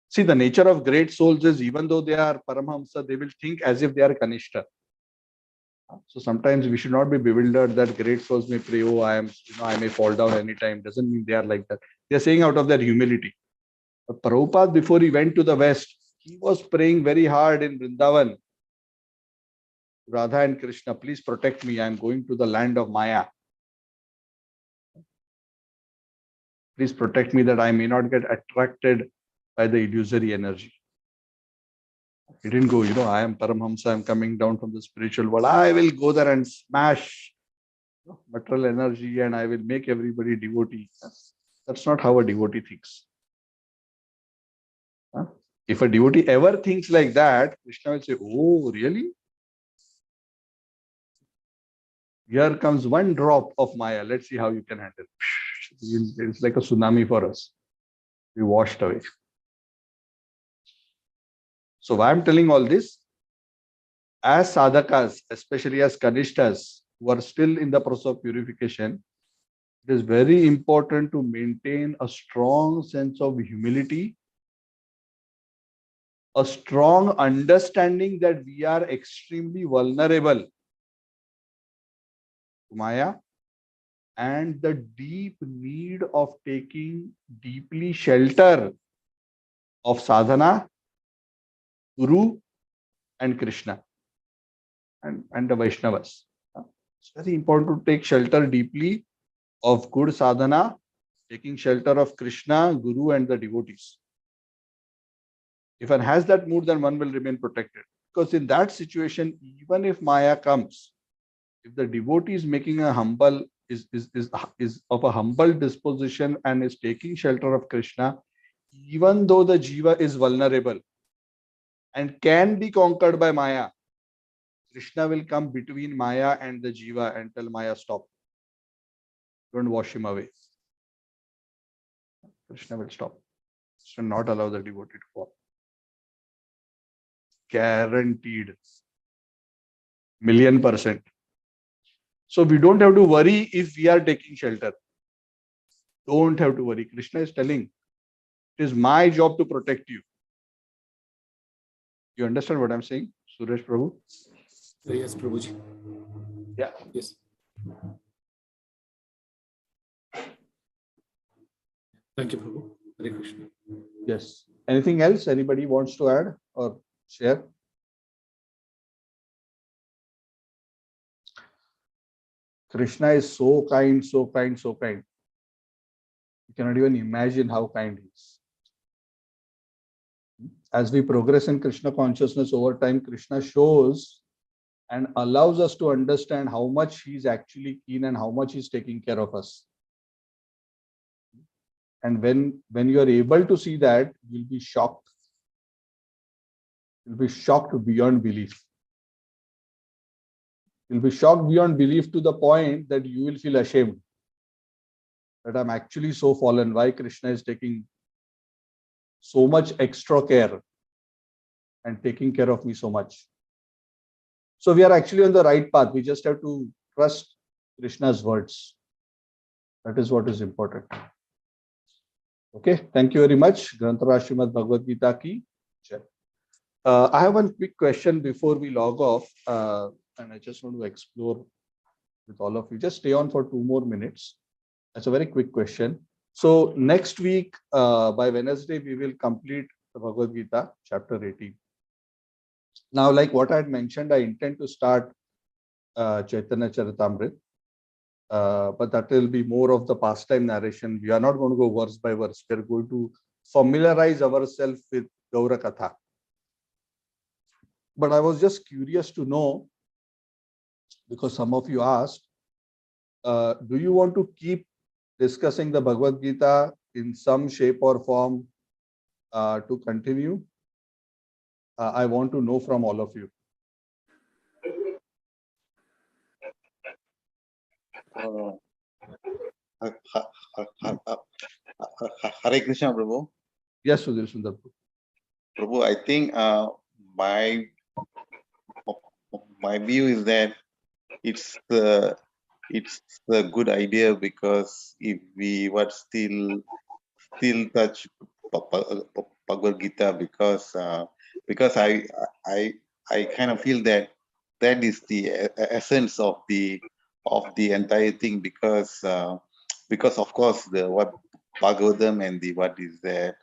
see, the nature of great souls is even though they are Paramhamsa, they will think as if they are Kanishta. So sometimes we should not be bewildered that great souls may pray, oh, I may fall down anytime. Doesn't mean they are like that. They are saying out of their humility. But Prabhupada, before he went to the West, he was praying very hard in Vrindavan. Radha and Krishna, please protect me. I am going to the land of Maya. Please protect me that I may not get attracted by the illusory energy. He didn't go, I am Paramhamsa, I am coming down from the spiritual world. I will go there and smash material energy and I will make everybody devotee. That's not how a devotee thinks. If a devotee ever thinks like that, Krishna will say, oh, really? Here comes one drop of Maya. Let's see how you can handle it. It's like a tsunami for us. We washed away. So why I'm telling all this? As sadhakas, especially as kanishtas, who are still in the process of purification, it is very important to maintain a strong sense of humility, a strong understanding that we are extremely vulnerable to Maya, and the deep need of taking deeply shelter of sadhana, Guru, and Krishna, and the Vaishnavas. It's very important to take shelter deeply of good sadhana, taking shelter of Krishna, Guru, and the devotees. If one has that mood, then one will remain protected. Because in that situation, even if Maya comes, if the devotee is making a humble, is of a humble disposition and is taking shelter of Krishna, even though the jiva is vulnerable and can be conquered by Maya, Krishna will come between Maya and the jiva and tell Maya, stop. Don't wash him away. Krishna will stop. Krishna will not allow the devotee to fall. Guaranteed. 1,000,000%. So we don't have to worry if we are taking shelter. Don't have to worry. Krishna is telling, it is my job to protect you. You understand what I'm saying, Suresh Prabhu? Yes, Prabhuji. Yeah. Yes. Thank you, Prabhu. Hare Krishna. Yes. Anything else anybody wants to add or share? Krishna is so kind, so kind, so kind. You cannot even imagine how kind he is. As we progress in Krishna consciousness over time, Krishna shows and allows us to understand how much he's actually keen and how much he's taking care of us. And when you are able to see that, you'll be shocked. You'll be shocked beyond belief. You'll be shocked beyond belief to the point that you will feel ashamed that I'm actually so fallen. Why Krishna is taking so much extra care and taking care of me so much. So we are actually on the right path. We just have to trust Krishna's words. That is what is important. Okay, thank you very much. Granthara Srimad Bhagavad Gita ki. I have one quick question before we log off, and I just want to explore with all of you. Just stay on for 2 more minutes. That's a very quick question. So next week, by Wednesday, we will complete the Bhagavad Gita, chapter 18. Now, like what I had mentioned, I intend to start Chaitanya Charitamrita. but that will be more of the pastime narration. We are not going to go verse by verse. We are going to familiarize ourselves with Gaura Katha. But I was just curious to know, because some of you asked, do you want to keep discussing the Bhagavad Gita in some shape or form to continue? I want to know from all of you. Hare Krishna, Prabhu. Yes, Sudhir Sundar. Prabhu, I think my view is that it's a good idea, because if we were still touch Bhagavad Gita, because I kind of feel that is the essence of the entire thing, because of course the what Bhagavatam and the what is that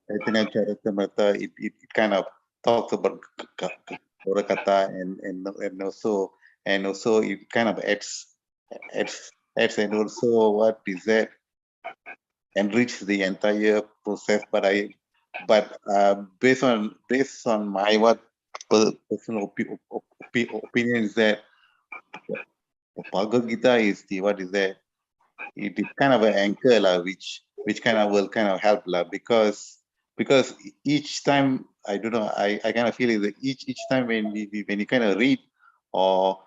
Chaitanya Charitamrita, it kind of talks about Gaura and also it kind of adds and also what is that enrich the entire process. But based on my personal opinion is that Bhagavad Gita is the what is that, it is kind of an anchor which kind of will kind of help because each time I don't know, I kind of feel is that each time when you kind of read or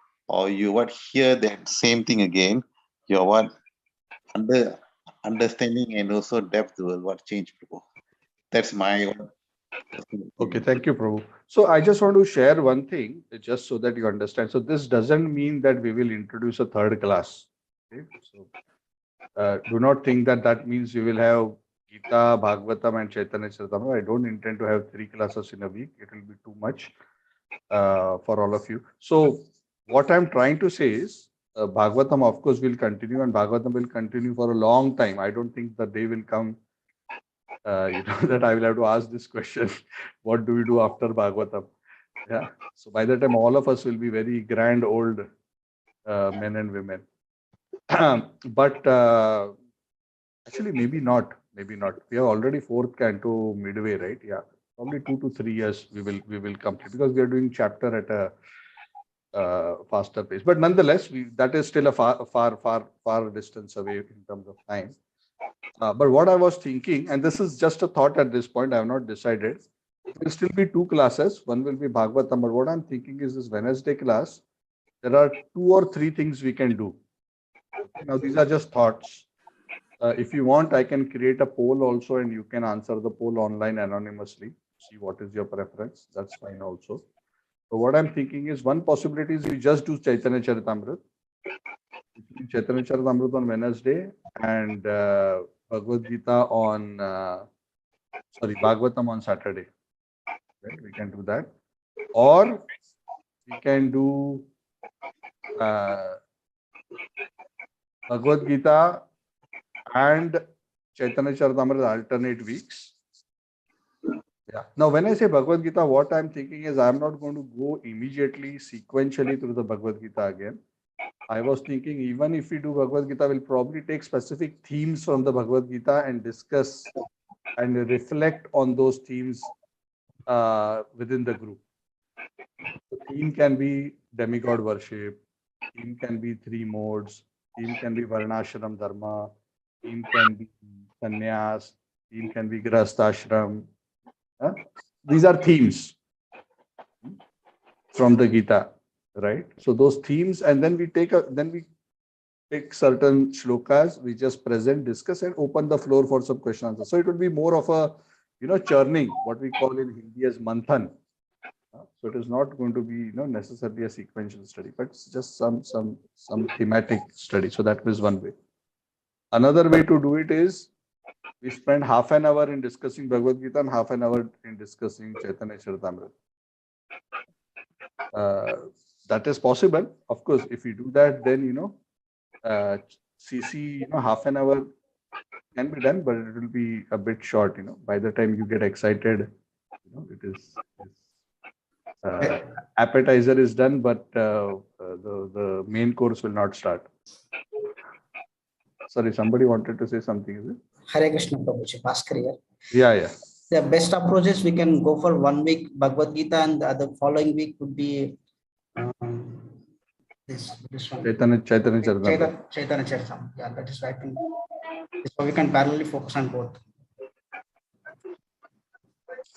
you what hear that same thing again, your what understanding and also depth will what change people. That's my Okay, thank you, Prabhu. So I just want to share one thing, just so that you understand. So this doesn't mean that we will introduce a third class. Okay? So do not think that that means we will have Gita, Bhagavatam, and Chaitanya Charitamrita. I don't intend to have 3 classes in a week. It will be too much for all of you. So what I'm trying to say is, Bhagavatam, of course, will continue, and Bhagavatam will continue for a long time. I don't think the day will come, that I will have to ask this question: what do we do after Bhagavatam? Yeah. So by the time, all of us will be very grand old men and women. But actually, maybe not. Maybe not. We are already 4th canto midway, right? Yeah. Probably 2 to 3 years we will complete, because we are doing chapter at a faster pace. But nonetheless, that is still a far distance away in terms of time. But what I was thinking, and this is just a thought at this point, I have not decided. It will still be 2 classes. One will be Bhagavatam. But what I'm thinking is, this Wednesday class, there are 2 or 3 things we can do. Now, these are just thoughts. If you want, I can create a poll also, and you can answer the poll online anonymously. See what is your preference. That's fine also. So what I'm thinking is, one possibility is we just do Chaitanya Charitamrita. Chaitanya Charitamrita on Wednesday, and Bhagavad Gita on, Bhagavatam on Saturday. Right? We can do that. Or we can do Bhagavad Gita and Chaitanya Charitamrita alternate weeks. Yeah. Now, when I say Bhagavad Gita, what I'm thinking is, I'm not going to go immediately sequentially through the Bhagavad Gita again. I was thinking, even if we do Bhagavad Gita, we'll probably take specific themes from the Bhagavad Gita and discuss and reflect on those themes within the group. The theme can be demigod worship, theme can be 3 modes, theme can be Varnashram Dharma, theme can be Sannyas, theme can be Grahasthashram. These are themes from the Gita, right? So those themes, and then we take certain shlokas, we just present, discuss, and open the floor for some question answers. So it would be more of a, churning, what we call in Hindi as manthan. So it is not going to be, necessarily a sequential study, but it's just some thematic study. So that is one way. Another way to do it is, we spend half an hour in discussing Bhagavad Gita and half an hour in discussing Chaitanya Charitamrita. That is possible. Of course, if you do that, then, CC, half an hour can be done, but it will be a bit short, by the time you get excited, it is appetizer is done, but the main course will not start. Sorry, somebody wanted to say something, is it? Hare Krishna Prabhuji, Bhaskar here. Yeah. The best approach is we can go for 1 week Bhagavad Gita, and the other following week would be this one. Chaitanya Charitamrita. Chaitanya Charitam. Yeah, that is right. So we can parallelly focus on both.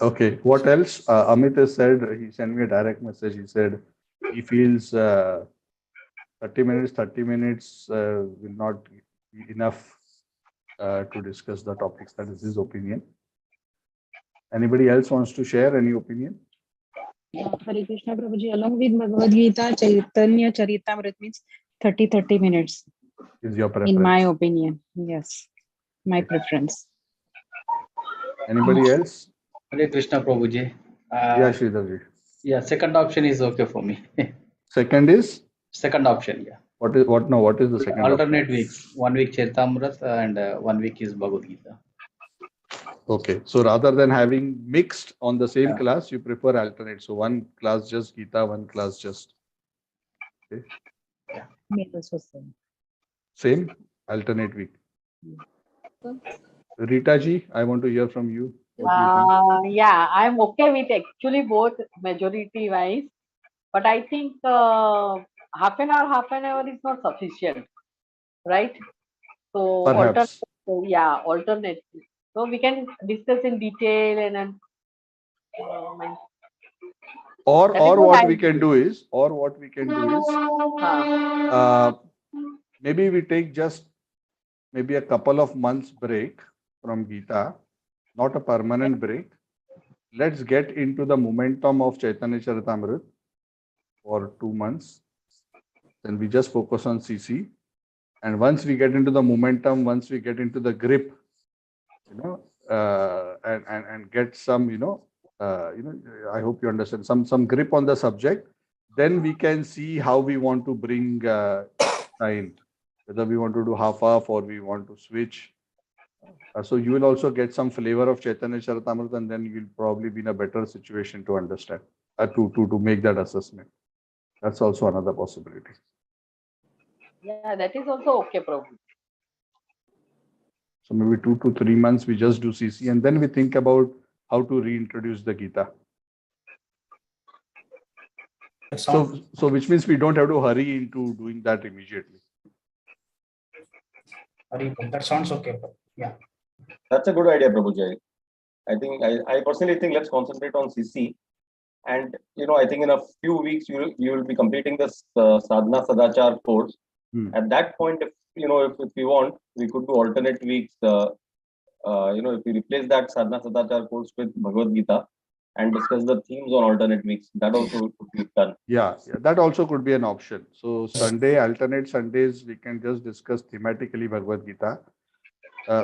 Okay, what else? Amit has said, he sent me a direct message. He said he feels 30 minutes will not be enough to discuss the topics. That is his opinion. Anybody else wants to share any opinion? Hare Krishna Prabhuji, along with Bhagavad Gita, Chaitanya Charitamrita means 30 minutes. Is your preference? In my opinion, yes, my preference. Anybody else? Hare Krishna Prabhuji. Yeah, Sridharji. Yeah, second option is okay for me. Second is? Second option, yeah. What is the second Alternate option? weeks. 1 week Charitamrita and 1 week is Bhagavad Gita. Okay, so rather than having mixed on the same Yeah. class, you prefer alternate. So one class just Gita, one class just. Okay. Me also same. Same alternate week. Rita ji, I want to hear from you. What do you think? Yeah, I'm okay with actually both majority wise, but I think half an hour is not sufficient, right? So Perhaps. alternate. So we can discuss in detail and then. Or That is what what I we can do is, maybe we take just maybe a couple of months break from Gita, not a permanent break. Let's get into the momentum of Chaitanya Charitamrita for 2 months. Then we just focus on CC. And once we get into the momentum, once we get into the grip, and get some, I hope you understand, some grip on the subject, then we can see how we want to bring in, whether we want to do half or we want to switch. So you will also get some flavor of Chaitanya Charitamrita, and then you'll probably be in a better situation to understand, to make that assessment. That's also another possibility. Yeah, that is also okay, Prabhu. So maybe 2 to 3 months we just do CC, and then we think about how to reintroduce the Gita. So which means we don't have to hurry into doing that immediately. That sounds okay. Yeah. That's a good idea, Prabhuji. I personally think let's concentrate on CC. And, I think in a few weeks, you will be completing this Sadhana Sadachar course. At that point, if we want, we could do alternate weeks. If we replace that Sadhana Sadachar course with Bhagavad Gita and discuss the themes on alternate weeks, that also could be done. Yeah, that also could be an option. So alternate Sundays, we can just discuss thematically Bhagavad Gita.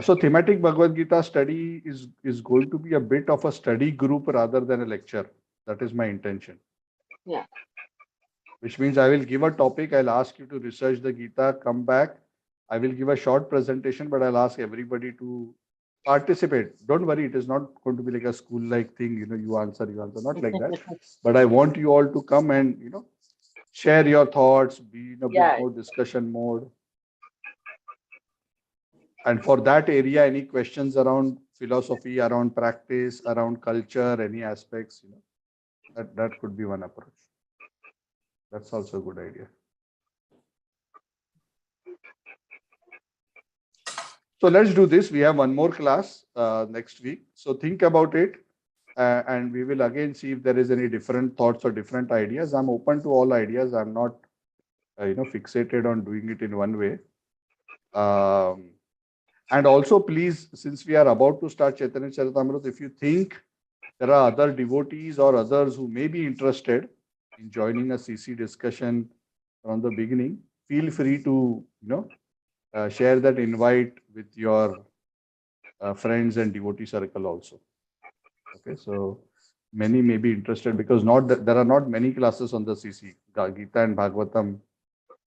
So thematic Bhagavad Gita study is going to be a bit of a study group rather than a lecture. That is my intention. Yeah. Which means I will give a topic. I'll ask you to research the Gita, come back. I will give a short presentation, but I'll ask everybody to participate. Don't worry, it is not going to be like a school-like thing. You answer, not like that. But I want you all to come and share your thoughts, be in a bit more discussion mode. And for that area, any questions around philosophy, around practice, around culture, any aspects, that could be one approach. That's also a good idea. So let's do this. We have one more class next week. So think about it. And we will again see if there is any different thoughts or different ideas. I'm open to all ideas. I'm not, fixated on doing it in one way. And also, please, since we are about to start Chaitanya Charitamrita, if you think there are other devotees or others who may be interested in joining a CC discussion from the beginning, feel free to, share that invite with your friends and devotee circle also. Okay, so many may be interested because there are not many classes on the CC. Gita and Bhagavatam,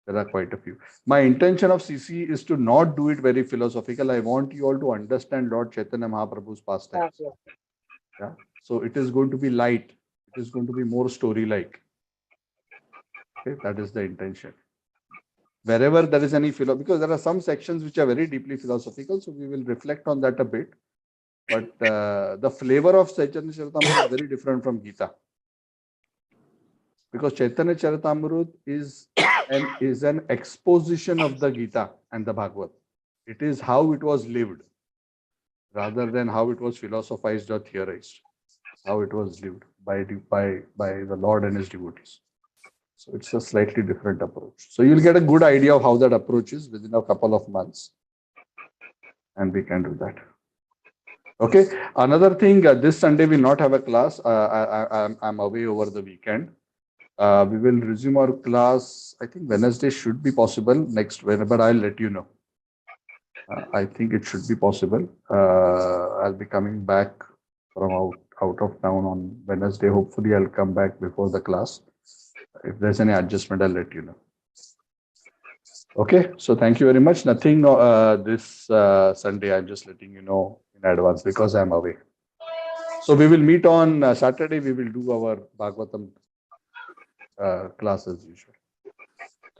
there are quite a few. My intention of CC is to not do it very philosophical. I want you all to understand Lord Chaitanya Mahaprabhu's pastimes. Yeah. So it is going to be light. It is going to be more story-like. Okay, that is the intention. Wherever there is any philosophy, because there are some sections which are very deeply philosophical, so we will reflect on that a bit. But the flavor of Chaitanya Charitamrita is very different from Gita. Because Chaitanya Charitamrita is an exposition of the Gita and the Bhagavad. It is how it was lived, rather than how it was philosophized or theorized. How it was lived by the Lord and his devotees. So it's a slightly different approach. So you'll get a good idea of how that approach is within a couple of months. And we can do that. Okay. Another thing, this Sunday we'll not have a class. I'm away over the weekend. We will resume our class. I think Wednesday should be possible next Wednesday, but I'll let you know. I think it should be possible. I'll be coming back from out of town on Wednesday. Hopefully, I'll come back before the class. If there's any adjustment, I'll let you know. Okay. So thank you very much. Nothing this Sunday. I'm just letting you know in advance because I'm away. So we will meet on Saturday. We will do our Bhagavatam class as usual.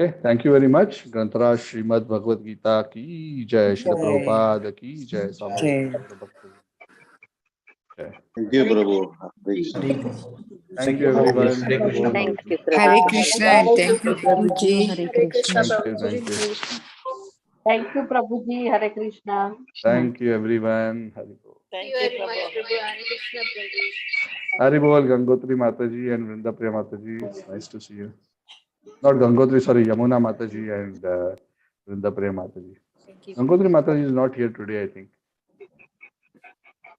Okay, thank you very much. Granthara Srimad Bhagavad Gita ki jai, Srila Prabhupada ki jai, Swami Jai. Thank you, Prabhu. Hare Krishna. Thank you, everyone. Hare Krishna. Thank you. Hare Krishna and thank you, Prabhuji. Hare Krishna. Thank you. Thank you, Prabhuji. Hare Krishna. Thank you, everyone. Hari Bol. Thank you very much, Prabhu. Hare Krishna, Prabhu. Hari Bol, Gangotri Mataji and Vrinda Priya Mataji. It's nice to see you. Not Gangotri, sorry, Yamuna Mataji and Vrinda Priya Mataji. Thank you. Gangotri Mataji is not here today, I think.